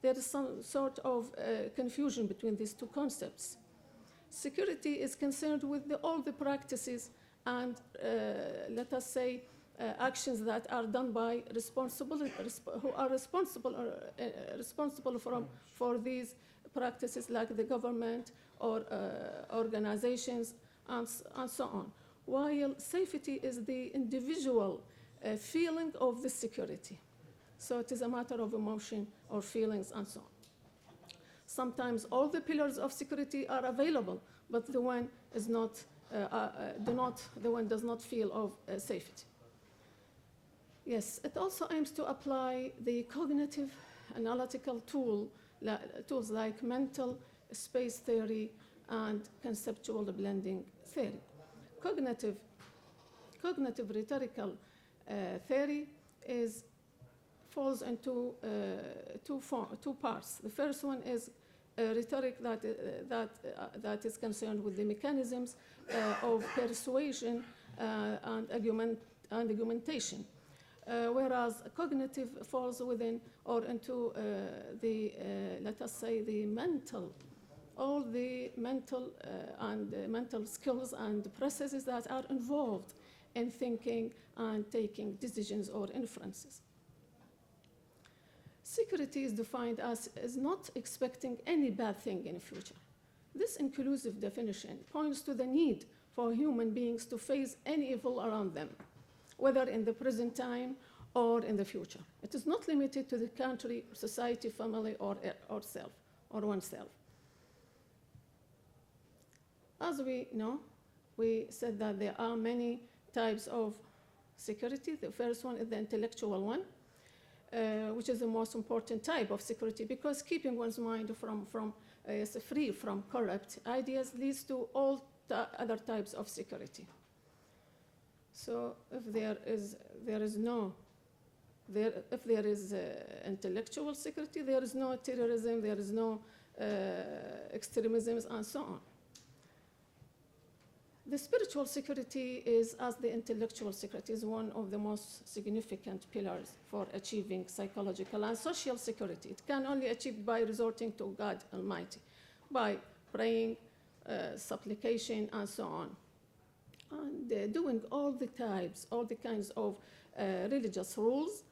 There is some sort of confusion between these two concepts. Security is concerned with all the practices and let us say actions that are done by who are responsible for these practices, like the government or organizations and so on. While safety is the individual feeling of the security. So it is a matter of emotion or feelings and so on. Sometimes all the pillars of security are available, but the one is not, the one does not feel of safety. Yes, it also aims to apply the cognitive analytical tools like mental space theory and conceptual blending theory. Cognitive rhetorical theory falls into two parts. The first one is rhetoric that is concerned with the mechanisms of persuasion and argumentation, whereas cognitive falls within or into let us say the mental. All the mental skills and processes that are involved in thinking and taking decisions or inferences. Security is defined as not expecting any bad thing in the future. This inclusive definition points to the need for human beings to face any evil around them, whether in the present time or in the future. It is not limited to the country, society, family, or self, or oneself. As we know, we said that there are many types of security. The first one is the intellectual one, which is the most important type of security because keeping one's mind free from corrupt ideas leads to all the other types of security. So if there is intellectual security, there is no terrorism, there is no extremisms, and so on. The spiritual security is, as the intellectual security, is one of the most significant pillars for achieving psychological and social security. It can only achieved by resorting to God Almighty, by praying, supplication, and so on. And doing all the kinds of religious rules,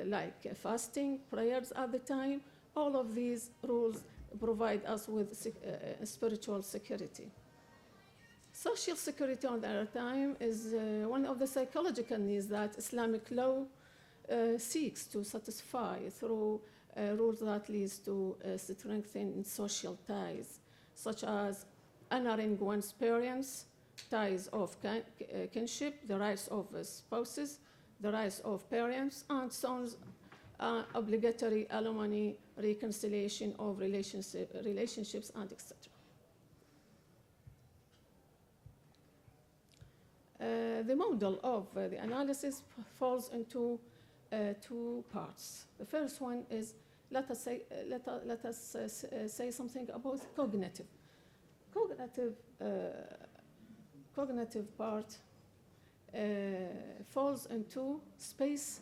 like fasting, prayers at the time, all of these rules provide us with spiritual security. Social security, on the other time, is one of the psychological needs that Islamic law seeks to satisfy through rules that leads to strengthening social ties, such as honoring one's parents, ties of kinship, the rights of spouses, the rights of parents, and sons, obligatory alimony, reconciliation of relationships, and etc. The model of the analysis falls into two parts. The first one is, let us say something about cognitive. Cognitive part falls into space,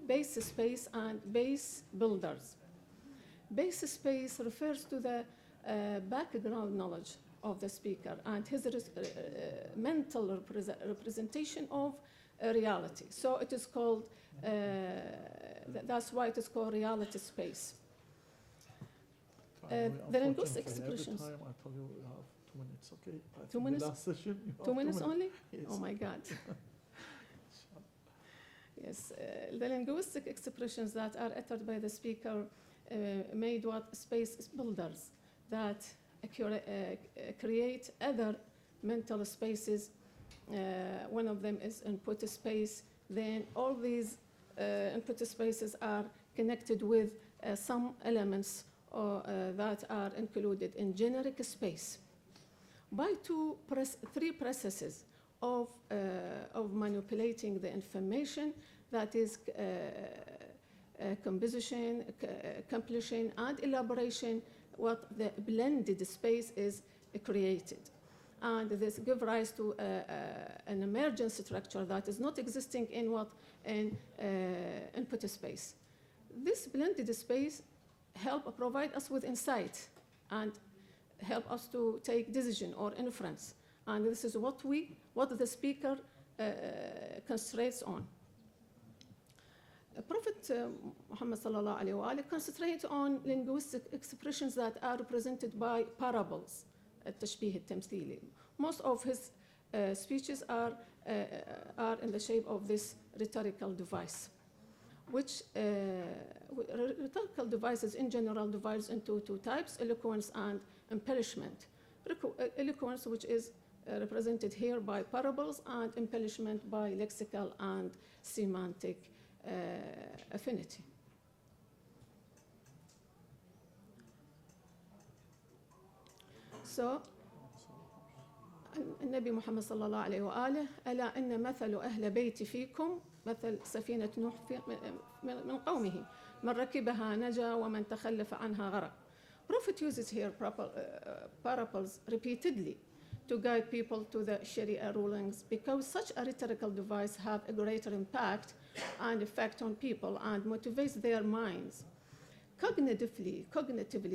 base space and base builders. Base space refers to the background knowledge of the speaker and his mental representation of reality. So it is called, that's why it is called reality space. The linguistic expressions.
Every time I told you we have 2 minutes, okay? I think
2 minutes?
The last session, you have
2 minutes only?
Yes.
Oh my God. Yes, the linguistic expressions that are uttered by the speaker made what space builders that create other mental spaces. One of them is input space. Then all these input spaces are connected with some elements that are included in generic space. By three processes of manipulating the information, that is composition, completion, and elaboration, what the blended space is created. And this gives rise to an emergent structure that is not existing in input space. This blended space provide us with insight and help us to take decision or inference. And this is what the speaker concentrates on. Prophet Muhammad sallallahu alaihi wasallam concentrates on linguistic expressions that are represented by parables, التشبيه التمثيلي. Most of his speeches are in the shape of this rhetorical device, which rhetorical devices in general divides into two types: eloquence and embellishment. Eloquence, which is represented here by parables, and embellishment by lexical and semantic affinity. So, النبي محمد صلى الله عليه وآله ألا إن مثل أهل بيتي فيكم مثل سفينة نوح من قومه من ركبها نجا ومن تخلف عنها غرق. Prophet uses here parables repeatedly to guide people to the Sharia rulings, because such a rhetorical device have a greater impact and effect on people and motivates their minds. Cognitively,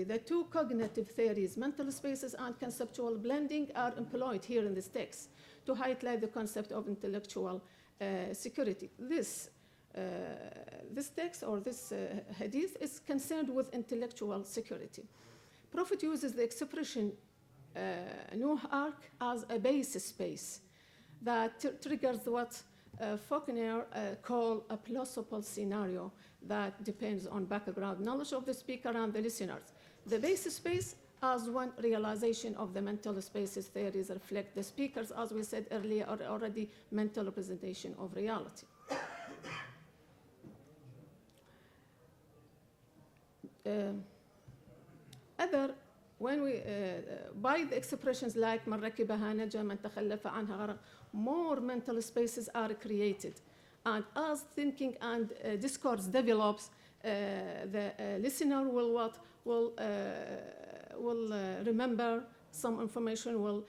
the two cognitive theories, mental spaces and conceptual blending, are employed here in this text to highlight the concept of intellectual security. This text or this hadith is concerned with intellectual security. Prophet uses the expression Nuh Ark as a base space that triggers what Faulkner call a plausible scenario that depends on background knowledge of the speaker and the listeners. The base space as one realization of the mental spaces theories reflect the speakers, as we said earlier, are already mental representation of reality. By the expressions like من ركبها نجا من تخلف عنها غرق, more mental spaces are created. And as thinking and discourse develops, the listener will remember some information, will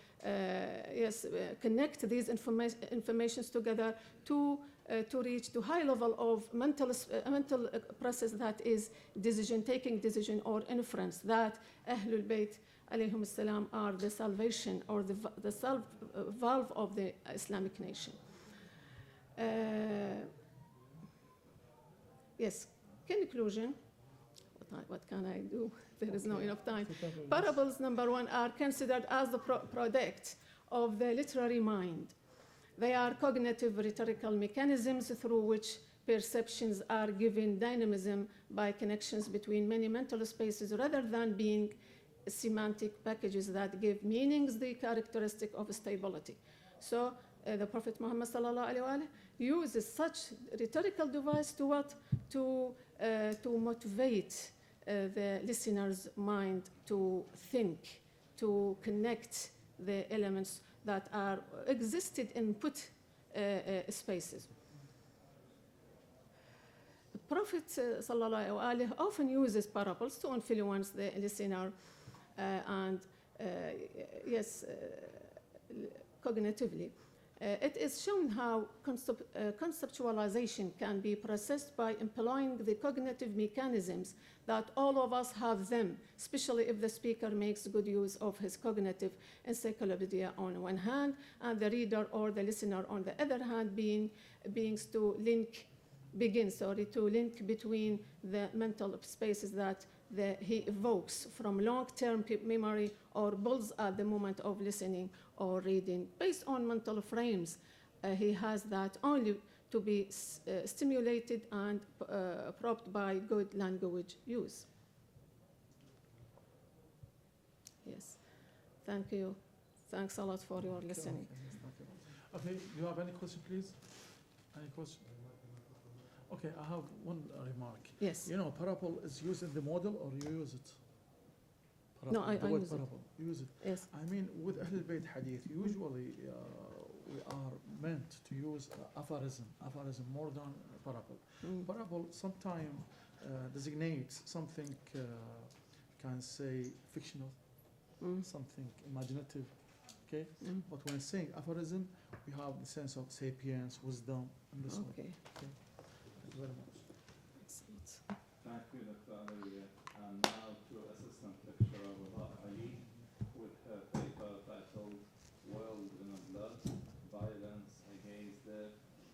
connect these informations together to reach to high level of mental process, that is taking decision or inference, that Ahlul Bayt alayhim salam are the salvation or the valve of the Islamic nation. Conclusion. What can I do? There is no enough time. Parables, number one, are considered as the product of the literary mind. They are cognitive rhetorical mechanisms through which perceptions are given dynamism by connections between many mental spaces, rather than being semantic packages that give meanings the characteristic of stability. So the Prophet Muhammad sallallahu alaihi wasallam uses such rhetorical device to what? To motivate the listener's mind to think, to connect the elements that are existed in input spaces. The Prophet sallallahu alaihi wasallam often uses parables to influence the listener cognitively. It is shown how conceptualization can be processed by employing the cognitive mechanisms that all of us have them, especially if the speaker makes good use of his cognitive encyclopedia on one hand, and the reader or the listener on the other hand begins to link between the mental spaces that he evokes from long-term memory or builds at the moment of listening or reading based on mental frames. He has that only to be stimulated and propped by good language use. Yes, thank you. Thanks a lot for your listening.
Okay, do you have any question, please? Any question? Okay, I have one remark.
Yes.
You know, parable is used in the model, or you use it?
No, I
the word
use it.
parable. You use it.
Yes.
I mean, with Ahl al-Bayt hadith, usually we are meant to use aphorism more than parable.
Mm.
Parable sometimes designates something, can say fictional, something imaginative, okay?
Mm.
But when saying aphorism, we have the sense of sapience, wisdom, and this one.
Okay.
Thank you very much.
Excellent.
Thank you, Dr. Ali. And now to Assistant Lecturer Ali with her paper titled World in a Blood, Violence Against the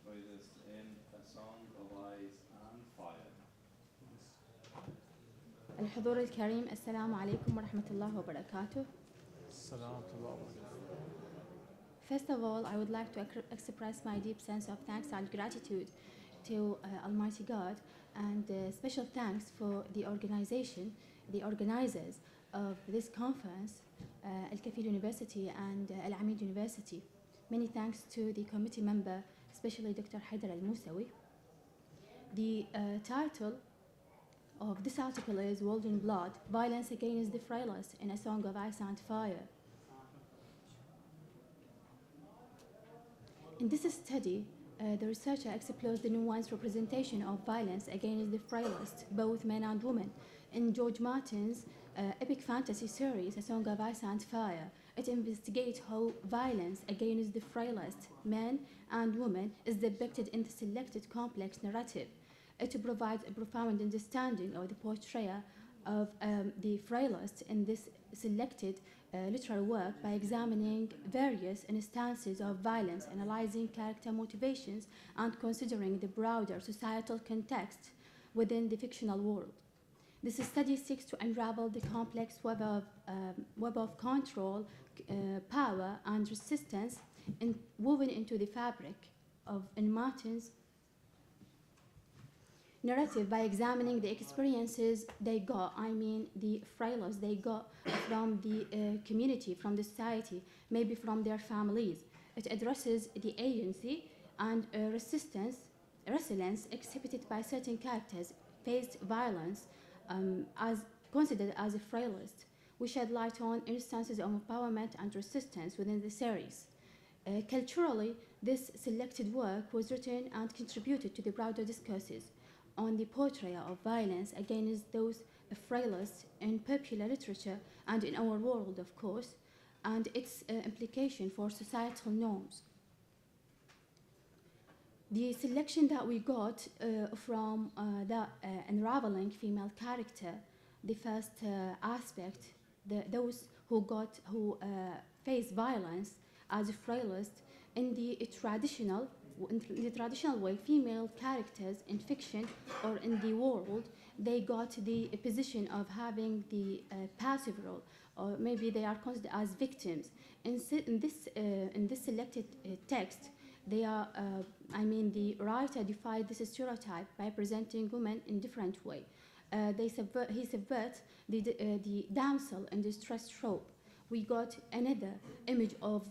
Greatest in a Song of Ice and Fire.
الحضور الكريم السلام عليكم ورحمة الله وبركاته.
السلام ورحمة الله وبركاته.
First of all, I would like to express my deep sense of thanks and gratitude to Almighty God, and special thanks for the organizers of this conference, Al-Kafil University and Al-Amid University. Many thanks to the committee member, especially Dr. Haidar Al-Musawi. The title of this article is World in Blood, Violence Against the Frailest in a Song of Ice and Fire. In this study, the researcher explores the nuanced representation of violence against the frailest, both men and women, in George Martin's epic fantasy series, A Song of Ice and Fire. It investigates how violence against the frailest, men and women, is depicted in the selected complex narrative. It provides a profound understanding of the portrayal of the frailest in this selected literary work by examining various instances of violence, analyzing character motivations, and considering the broader societal context within the fictional world. This study seeks to unravel the complex web of control, power, and resistance woven into the fabric of Martin's narrative by examining the experiences they got, the frailest they got from the community, from the society, maybe from their families. It addresses the agency and resilience exhibited by certain characters faced violence as considered as the frailest. We shed light on instances of empowerment and resistance within the series. Culturally, this selected work was written and contributed to the broader discourses on the portrayal of violence against those frailest in popular literature and in our world, of course, and its implication for societal norms. The selection that we got from the unraveling female character, the first aspect, those who face violence as frailest in the traditional way, female characters in fiction or in the world, they got the position of having the passive role, or maybe they are considered as victims. In this selected text, they are, the writer defied this stereotype by presenting women in different way. He subverts the damsel in distress trope. We got another image of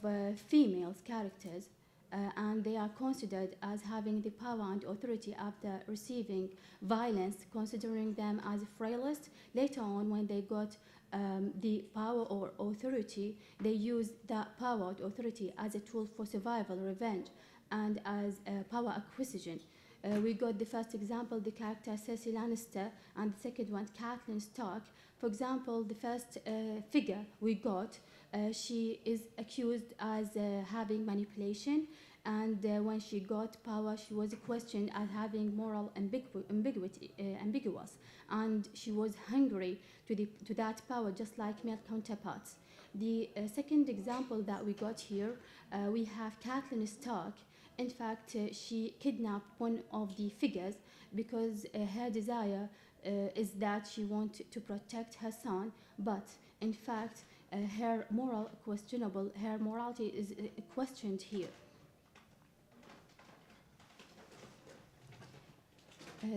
female characters, and they are considered as having the power and authority after receiving violence, considering them as frailest. Later on, when they got the power or authority, they used that power or authority as a tool for survival, revenge, and as power acquisition. We got the first example, the character Cersei Lannister, and the second one, Catelyn Stark. For example, the first figure we got, she is accused as having manipulation And when she got power, she was questioned as having moral ambiguous, and she was hungry to that power, just like male counterparts. The second example that we got here, we have Kathleen Stark. In fact, she kidnapped one of the figures because her desire is that she wanted to protect her son, but in fact, her morality is questioned here.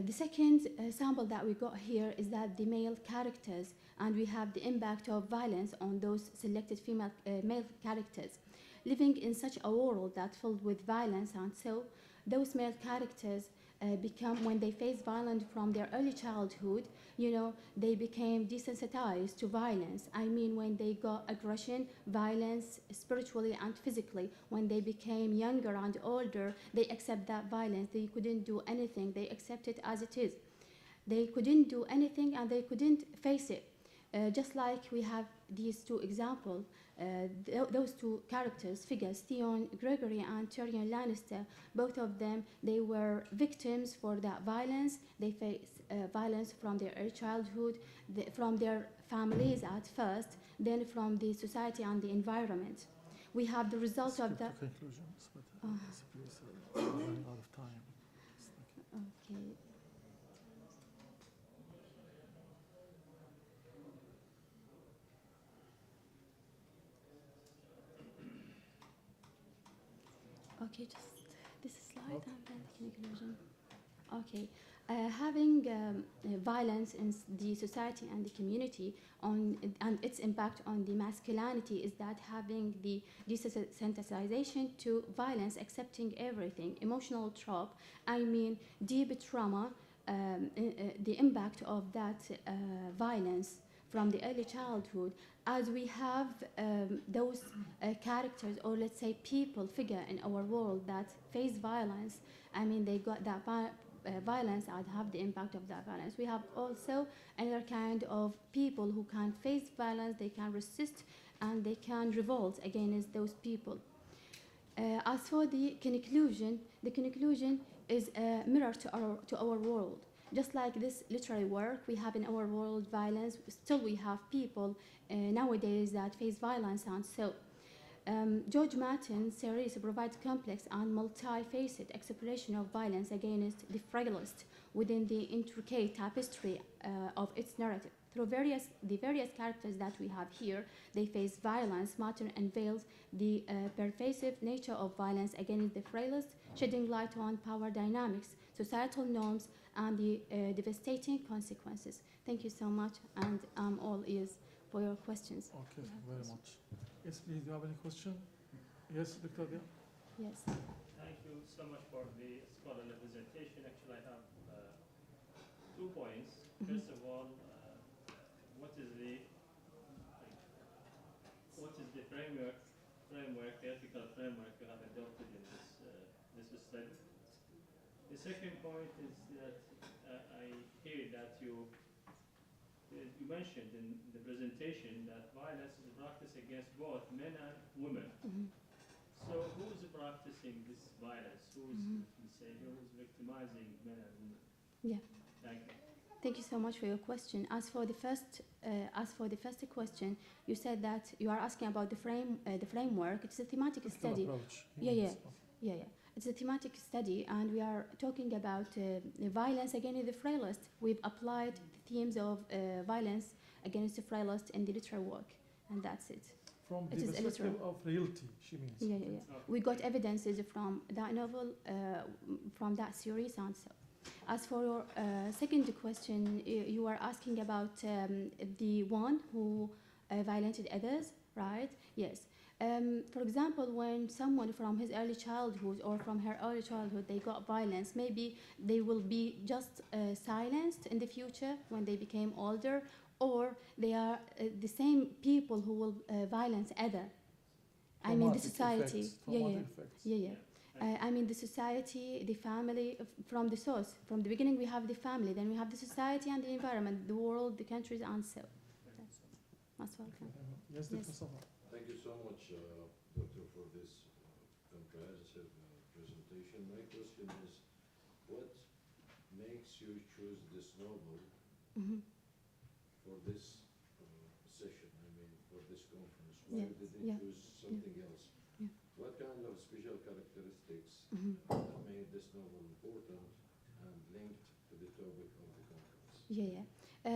The second sample that we got here is that the male characters, and we have the impact of violence on those selected male characters. Living in such a world that's filled with violence, and so those male characters become, when they face violence from their early childhood, they became desensitized to violence. I mean, when they got aggression, violence, spiritually and physically, when they became younger and older, they accept that violence. They couldn't do anything. They accept it as it is. They couldn't do anything and they couldn't face it. Just like we have these two examples, those two figures, Theon Gregory and Tyrion Lannister, both of them, they were victims for that violence. They faced violence from their early childhood, from their families at first, then from the society and the environment. We have the result of that.
Conclusions, but please, we're running out of time.
Okay. Okay, just this slide
Okay.
and then the conclusion. Okay, having violence in the society and the community and its impact on the masculinity is that having the desensitization to violence, accepting everything, emotional trope, I mean deep trauma, the impact of that violence from the early childhood, as we have those characters, or let's say people, figure in our world that face violence. I mean, they got that violence and have the impact of that violence. We have also another kind of people who can face violence, they can resist, and they can revolt against those people. As for the conclusion is a mirror to our world. Just like this literary work, we have in our world violence, still we have people nowadays that face violence, and so George Martin's series provides complex and multi-faceted exploration of violence against the frailest within the intricate tapestry of its narrative. Through the various characters that we have here, they face violence. Martin unveils the pervasive nature of violence against the frailest, shedding light on power dynamics, societal norms, and the devastating consequences. Thank you so much, and I'm all ears for your questions.
Okay, very much. Yes, please, do you have any question? Yes, Dr. Dia?
Yes.
Thank you so much for the scholarly presentation. Actually, I have 2 points. First of all, what is the ethical framework you have adopted in this study? The second point is that I hear that you mentioned in the presentation that violence is practiced against both men and women. So who is practicing this violence? Who is victimizing men and women?
Yeah.
Thank you.
Thank you so much for your question. As for the first question, you said that you are asking about the framework. It's a thematic study.
Approach.
Yeah. It's a thematic study, and we are talking about violence against the frailest. We've applied the themes of violence against the frailest in the literary work, and that's it.
From
It
the
is
perspective of reality, she means.
Yeah. We got evidences from that novel, from that series, and so. As for your second question, you are asking about the one who violated others, right? Yes. For example, when someone from his early childhood or from her early childhood, they got violence, maybe they will be just silenced in the future when they became older, or they are the same people who will violence other. I mean, the society. Yeah. I mean, the society, the family, from the source. From the beginning, we have the family, then we have the society and the environment, the world, the countries, and so. Most welcome.
Yes, Dr. Sabah.
Thank you so much, Doctor, for this comprehensive presentation. My question is, what makes you choose this novel
Mhm.
for this session, I mean, for this conference? Why
Yes,
didn't
yeah,
choose something else?
yeah.
What kind of special characteristics
Mhm.
that made this novel important and linked to the topic of the conference?
Yeah, yeah.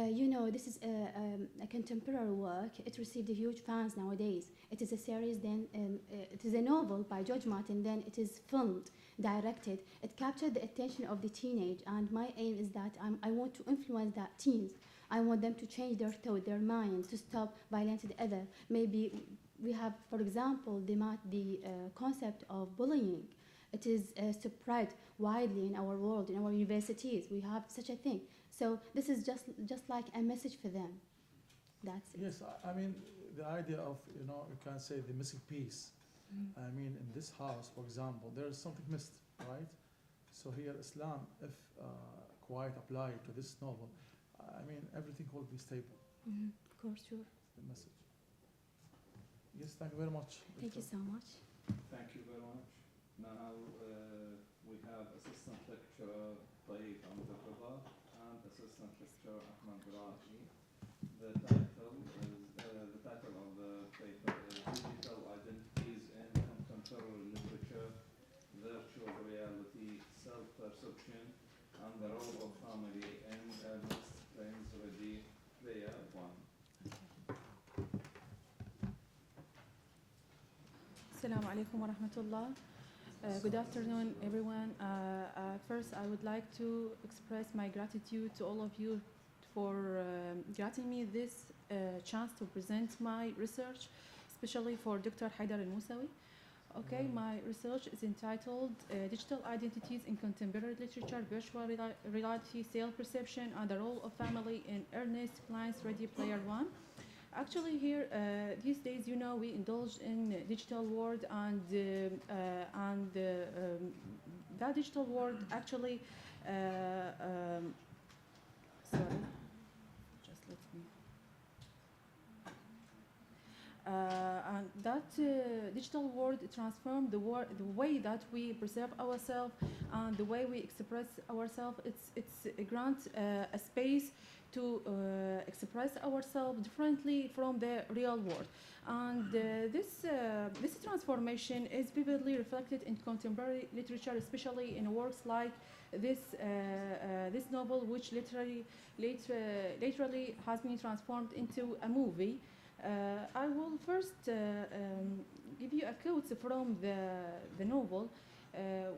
You know, this is a contemporary work. It received a huge fans nowadays. It is a series, then it is a novel by George Martin. Then it is filmed, directed. It captured the attention of the teenage, and my aim is that I want to influence that teens. I want them to change their thought, their minds, to stop violence to the other. Maybe we have, for example, the concept of bullying. It is spread widely in our world, in our universities. We have such a thing. So this is just like a message for them. That's it.
Yes, I mean, the idea of, you know, you can say the missing piece. I mean, in this house, for example, there is something missed, right? So here, Islam, if quite applied to this novel, I mean, everything will be stable.
Of course, sure.
The message. Yes, thank you very much.
Thank you so much.
Thank you very much. Now we have Assistant Lecturer Tayyip Amdurraba and Assistant Lecturer Ahmed Biraji. The title of the paper is Digital Identities in Contemporary Literature, Virtual Reality, Self-Perception, and the Role of Family in Ernest Plains Ready Player 1.
Assalamu alaikum wa rahmatullah. Good afternoon, everyone. First, I would like to express my gratitude to all of you for granting me this chance to present my research, especially for Dr. Haidar al-Musawi. Okay, my research is entitled Digital Identities in Contemporary Literature, Virtual Reality, Self-Perception, and the Role of Family in Ernest Plains Ready Player 1. Actually, here these days, you know, we indulge in digital world, and that digital world actually, sorry, just let me. And that digital world transformed the way that we preserve ourselves and the way we express ourselves. It's grant a space to express ourselves differently from the real world, and this transformation is vividly reflected in contemporary literature, especially in works like this novel, which literally has been transformed into a movie. I will first give you a quote from the novel,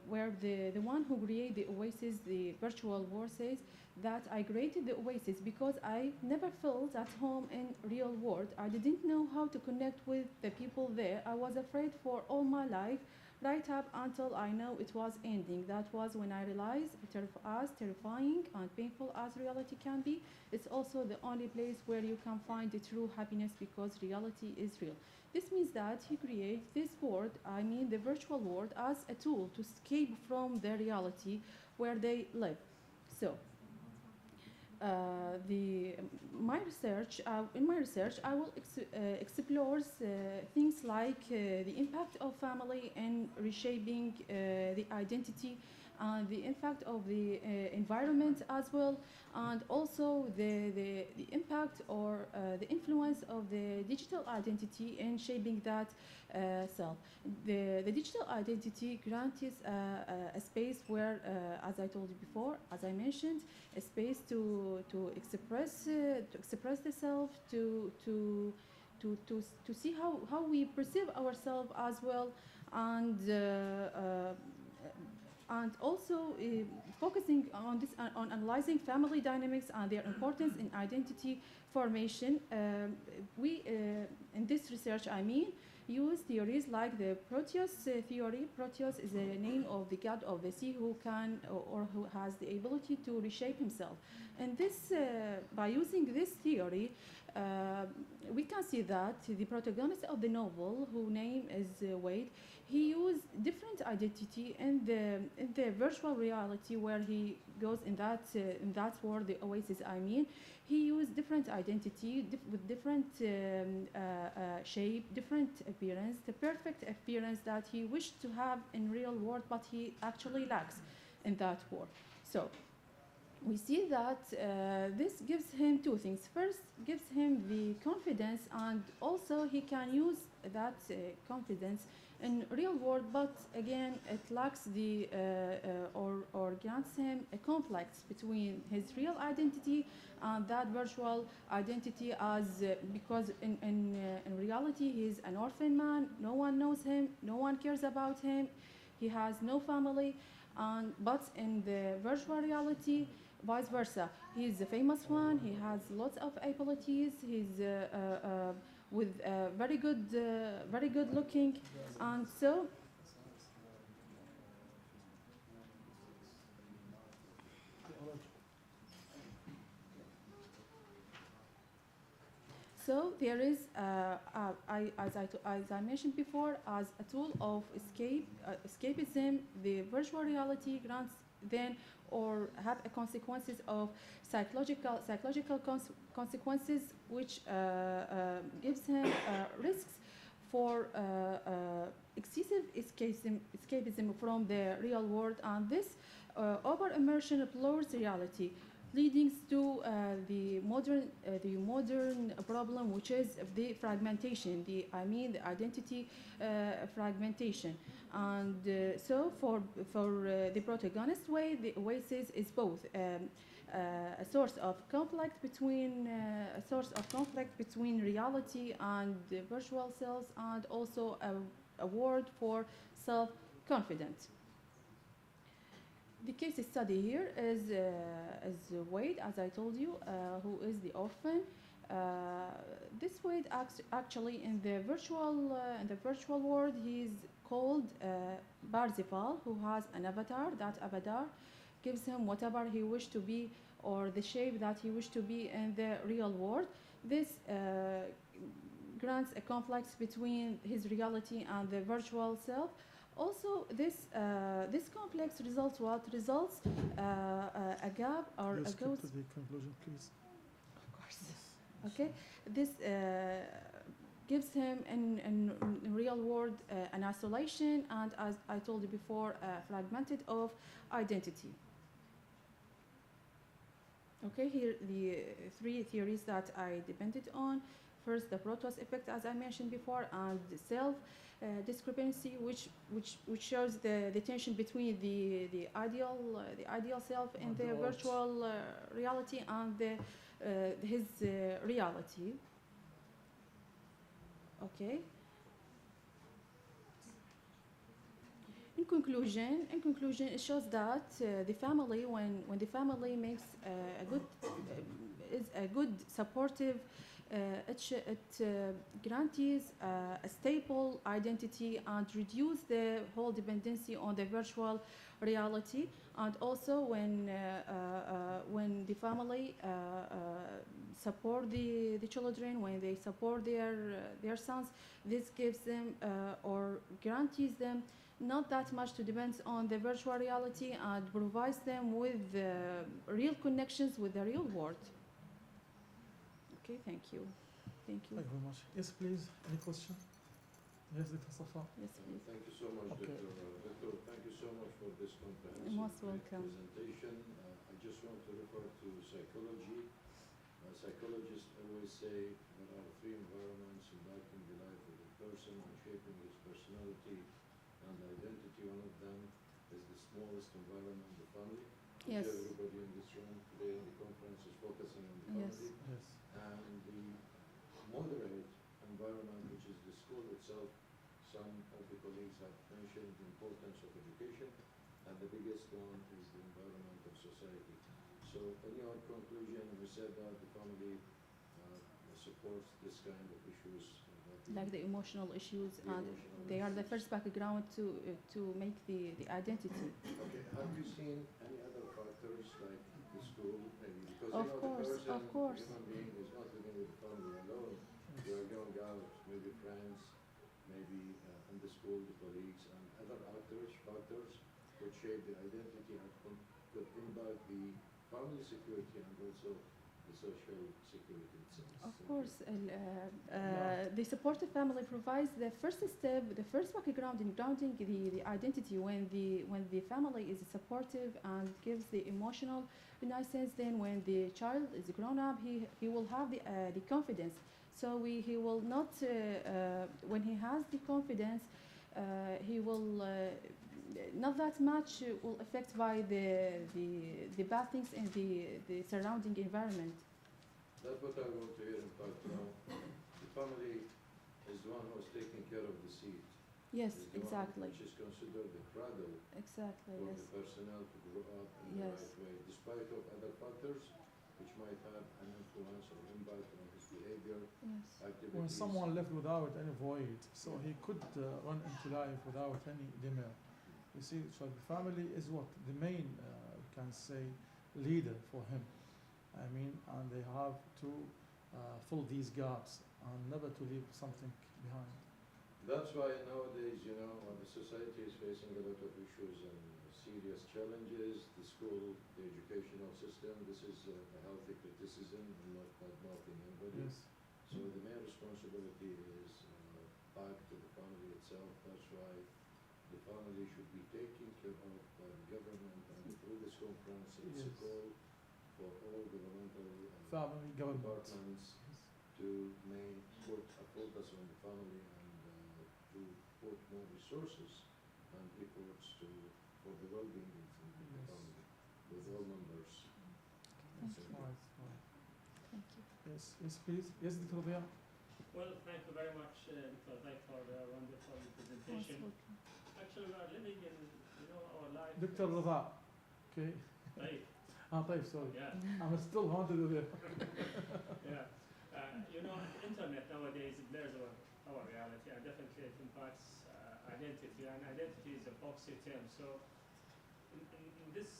where the one who created the Oasis, the virtual world, says that I created the Oasis because I never felt at home in real world. I didn't know how to connect with the people there. I was afraid for all my life, right up until I know it was ending. That was when I realized, as terrifying and painful as reality can be, it's also the only place where you can find the true happiness, because reality is real. This means that he creates this world, I mean the virtual world, as a tool to escape from the reality where they live. So, in my research, I will explore things like the impact of family in reshaping the identity, and the impact of the environment as well, and also the impact or the influence of the digital identity in shaping that self. The digital identity grants a space where, as I told you before, as I mentioned, a space to express the self, to see how we perceive ourselves as well, and also focusing on this, on analyzing family dynamics and their importance in identity formation. We in this research, use theories like the Proteus theory. Proteus is a name of the god of the sea who can or who has the ability to reshape himself. And this, by using this theory, we can see that the protagonist of the novel, whose name is Wade, he used different identity in the virtual reality where he goes in that word, the oasis, I mean, he used different identity with different shape, different appearance, the perfect appearance that he wished to have in real world, but he actually lacks in that world. So we see that this gives him two things. First, gives him the confidence, and also he can use that confidence in real world, but again, it lacks the or grants him a conflict between his real identity and that virtual identity, as because in reality he's an orphan man. No one knows him. No one cares about him. He has no family, but in the virtual reality, vice versa. He's a famous one. He has lots of abilities. He's with very good looking, and so. So there is, as I mentioned before, as a tool of escapism, the virtual reality grants then or have a consequences of psychological consequences, which gives him risks for excessive escapism from the real world, and this over immersion blurs reality, leading to the modern problem, which is the fragmentation, the identity fragmentation. And so for the protagonist way, the oasis is both a source of conflict between reality and the virtual selves, and also a word for self-confidence. The case study here is Wade, as I told you, who is the orphan. This Wade actually in the virtual world, he's called Barzifal, who has an avatar. That avatar gives him whatever he wished to be, or the shape that he wished to be in the real world. This grants a conflict between his reality and the virtual self. Also, this complex results a gap or
Yes,
a ghost.
to the conclusion, please.
Of course. Okay. This gives him in real world an isolation, and as I told you before, fragmented of identity. Okay. Here the three theories that I depended on. First, the Protos effect, as I mentioned before, and the self discrepancy, which shows the tension between the ideal self in the virtual reality and his reality. Okay. In conclusion, it shows that the family, when the family makes is a good supportive. It guarantees a stable identity and reduce the whole dependency on the virtual reality. And also, when the family support the children, when they support their sons, this gives them or guarantees them not that much to depend on the virtual reality, and provides them with real connections with the real world. Okay, thank you. Thank you.
Thank you very much. Yes, please. Any question? Yes, Dr. Safa.
Yes, please.
Thank you so much,
Okay.
Doctor. Thank you so much for this comprehensive
You're most welcome.
presentation. I just want to refer to psychology. Psychologists always say there are three environments impacting the life of a person and shaping his personality and identity. One of them is the smallest environment, the family.
Yes.
Everybody in this room today in the conference is focusing on the
Yes.
family.
Yes.
And the moderate environment, which is the school itself. Some of the colleagues have mentioned the importance of education, and the biggest one is the environment of society. So in your conclusion, you said that the family supports this kind of issues.
Like the emotional issues,
The
and
emotional
they are the
issues.
first background to make the identity.
Okay, have you seen any other factors like the school, maybe? Because
Of
the
course,
person,
of course.
the human being is not living with the family alone. You are going out, maybe friends, maybe in the school, the colleagues, and other factors which shape the identity and could impact the family security and also the social security itself.
Of course, the supportive family provides the first step, the first background in grounding the identity. When the family is supportive and gives the emotional renaissance, then when the child is grown up, he will have the confidence. So he will not, when he has the confidence, he will not that much will affect by the bad things in the surrounding environment.
That's what I want to hear. In fact, now, the family is the one who's taking care of the seed.
Yes,
Is the
exactly.
One which is considered the cradle
Exactly,
for
yes.
the personnel to grow up in the
Yes.
right way, despite of other factors which might have an influence or impact on his behavior,
Yes.
activities.
When someone left without any void, so he could run into life without any demur. You see, so the family is what the main, we can say, leader for him. I mean, and they have to fill these gaps and never to leave something behind.
That's why nowadays, when the society is facing a lot of issues and serious challenges, the school, the educational system, this is a healthy criticism and not bad-mouthing anybody.
Yes.
So the main responsibility is back to the family itself. That's why the family should be taken care of by the government, and through this conference, it's a
Yes.
call for all governmental
Family, government.
departments to put a focus on the family and to put more resources and efforts for the well-being of the
Yes.
family with all members.
Thank
Right,
you.
right.
Thank you.
Yes, yes, please. Yes, Dr. Dia.
Well, thank you very much, Dr. Zaid, for the wonderful
Most
presentation.
welcome.
Actually, we are living in, our life.
Dr. Rida. Okay.
Right.
طيب, sorry.
Yeah.
I'm still haunted with it.
Yeah. The internet nowadays blurs our reality, and definitely it impacts identity, and identity is a boxy term. So in this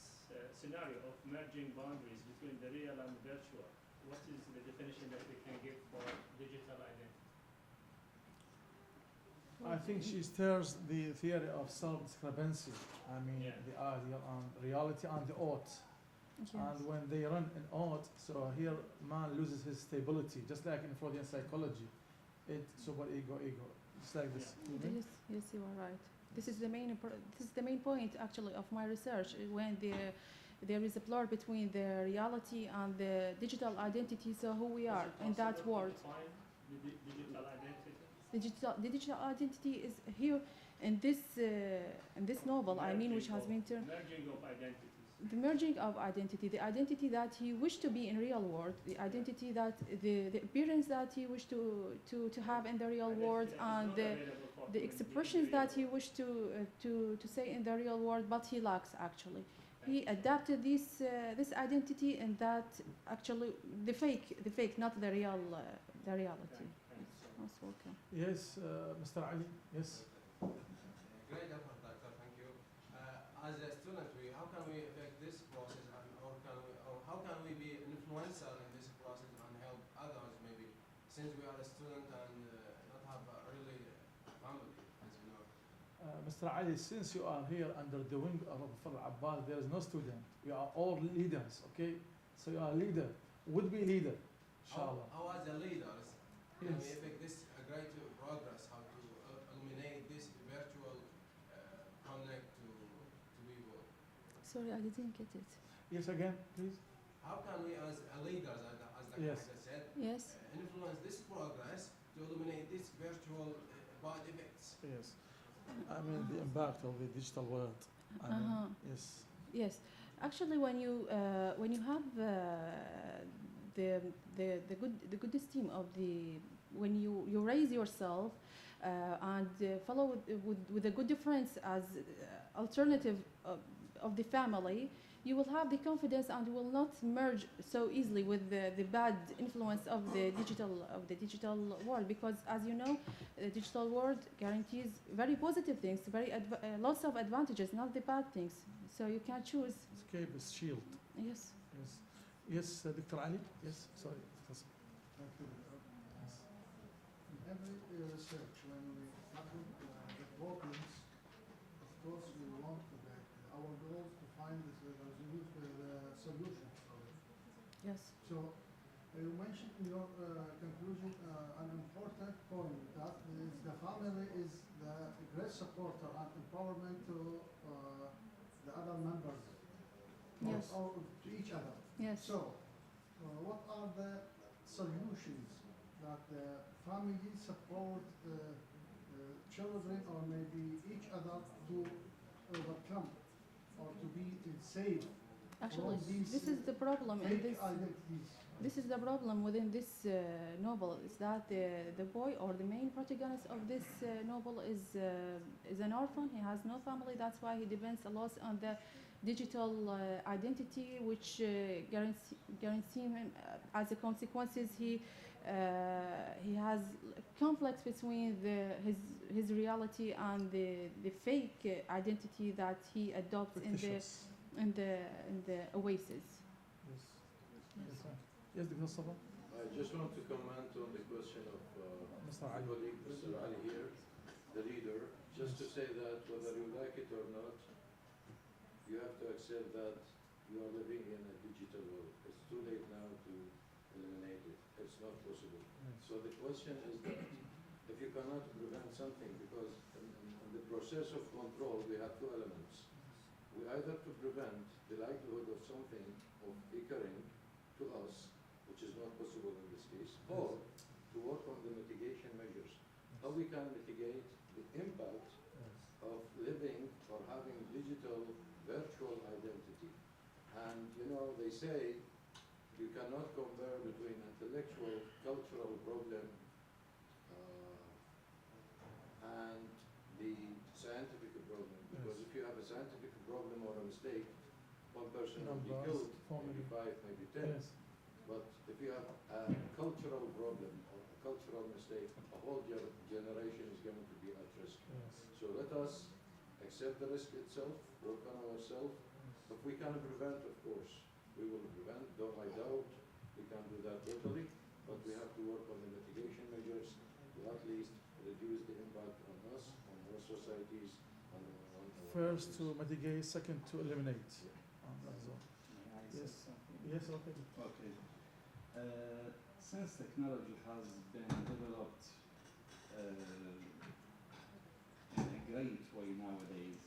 scenario of merging boundaries between the real and the virtual, what is the definition that we can give for digital identity?
I think she stirs the theory of self-discrepancy. I mean,
Yeah.
the ideal and reality and the ought.
Yes.
And when they run in ought, so here man loses his stability, just like in Freudian psychology. It super ego, just like this. You think?
Yes, you are right. This is the main point actually of my research. When there is a blur between the reality and the digital identity, so who we are in that world.
Define the digital identity.
The digital identity is here in this novel. I mean, which has been turned.
Merging of identities.
The merging of identity, the identity that he wished to be in real world, the identity that the appearance that he wished to have in the real world, and the expressions that he wished to say in the real world, but he lacks actually. He adapted this identity, and that actually the fake, not the real, the reality. Most welcome.
Yes, Mr. Ali. Yes.
Great effort, Doctor. Thank you. As a student, how can we affect this process, and how can we be an influencer in this process and help others, maybe, since we are a student and not have a really family, as you know.
Mr. Ali, since you are here under the wing of Professor Abbas, there is no student. We are all leaders, okay? So you are a leader, would be leader, inshallah.
How as a leaders can we
Yes.
affect this great progress, how to eliminate this virtual connect to people?
Sorry, I didn't get it.
Yes, again, please.
How can we as a leaders, as the
Yes.
Doctor said,
Yes.
influence this progress to eliminate these virtual bad effects?
Yes. I mean, the impact of the digital world. I mean, yes.
Yes, actually, when you have the good esteem of when you raise yourself and follow with a good friends as alternative of the family, you will have the confidence and will not merge so easily with the bad influence of the digital world, because as you know, the digital world guarantees very positive things, lots of advantages, not the bad things. So you can choose.
Escape is shield.
Yes.
Yes. Yes, Dr. Ali. Yes, sorry.
Thank you. In every research, when we tackle the problems, of course, we want our goal to find the resolution
Yes.
So you mentioned in your conclusion an important point that is the family is the great supporter and empowerment to the other members
Yes.
or to each other.
Yes.
So what are the solutions that the family support children or maybe each other to overcome or to be safe
Actually,
from these
this is the problem in
fake
this.
identities?
This is the problem within this novel, is that the boy or the main protagonist of this novel is an orphan. He has no family. That's why he depends a lot on the digital identity, which guarantee him as a consequences he has conflicts between his reality and the fake identity that he adopts
Fictitious.
in the oasis.
Yes. Yes, sir. Yes, Dr. Sabah.
I just want to comment on the question of
Mr.
my
Ali.
colleague, Mr. Ali here, the leader, just to say that whether you like it or not, you have to accept that you are living in a digital world. It's too late now to eliminate it. It's not possible. So the question is that if you cannot prevent something, because in the process of control we have two elements. We either to prevent the likelihood of something of occurring to us, which is not possible in this case, or to work on the mitigation measures. How we can mitigate the impact of living or having digital virtual identity. And you know, they say you cannot compare between intellectual, cultural problem and the scientific problem. Because if you have a scientific problem or a mistake, one person will be killed, maybe 5, maybe 10.
Yes.
But if you have a cultural problem or a cultural mistake, a whole generation is going to be at risk.
Yes.
So let us accept the risk itself, work on ourselves. If we can prevent, of course, we will prevent. Though I doubt we can do that totally, but we have to work on the mitigation measures to at least reduce the impact on us, on our societies, on our
First to
families.
mitigate, second to eliminate.
Yeah.
That's all.
May I say
Yes.
something?
Yes, okay.
Okay. Since technology has been developed in a great way nowadays,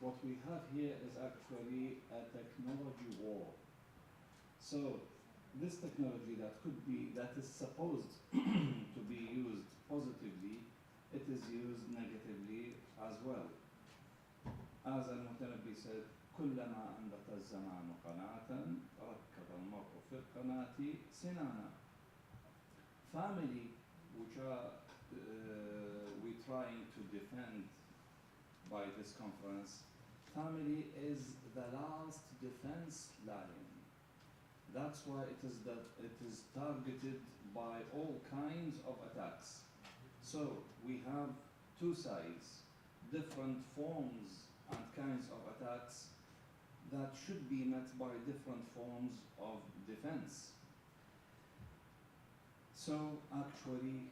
what we have here is actually a technology war. So this technology that is supposed to be used positively, it is used negatively as well. As Al-Mutanabbi said, كلما أنبت الزمان قناة ركب المرء في القناة سنانا. Family, which are we trying to defend by this conference, family is the last defense line. That's why it is targeted by all kinds of attacks. So we have two sides, different forms and kinds of attacks that should be met by different forms of defense. So actually,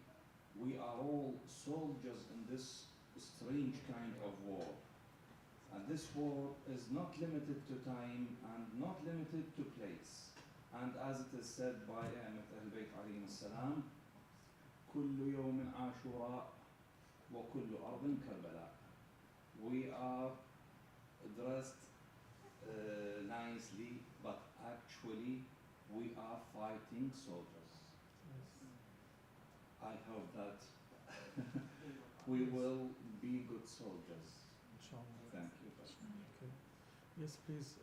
we are all soldiers in this strange kind of war. And this war is not limited to time and not limited to place. And as it is said by A'immat Ahl-Bayt alayhim as-salam, كل يوم عاشوراء وكل أرض كربلاء. We are dressed nicely, but actually we are fighting soldiers. I hope that we will be good soldiers.
Inshallah.
Thank you.
Okay. Yes, please.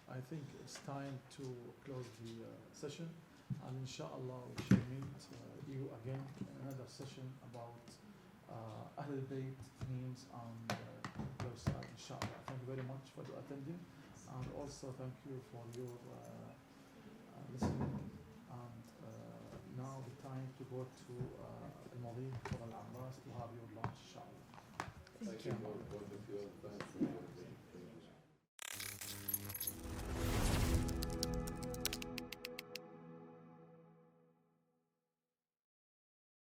I think it's time to close the session, and inshallah we shall meet you again in another session about Ahl al-Bayt means and Jawsa, inshallah. Thank you very much for attending, and also thank you for your listening. And now the time to go to Al-Madin for Al-Abbas to have your lunch, inshallah.
Thank you, both of you.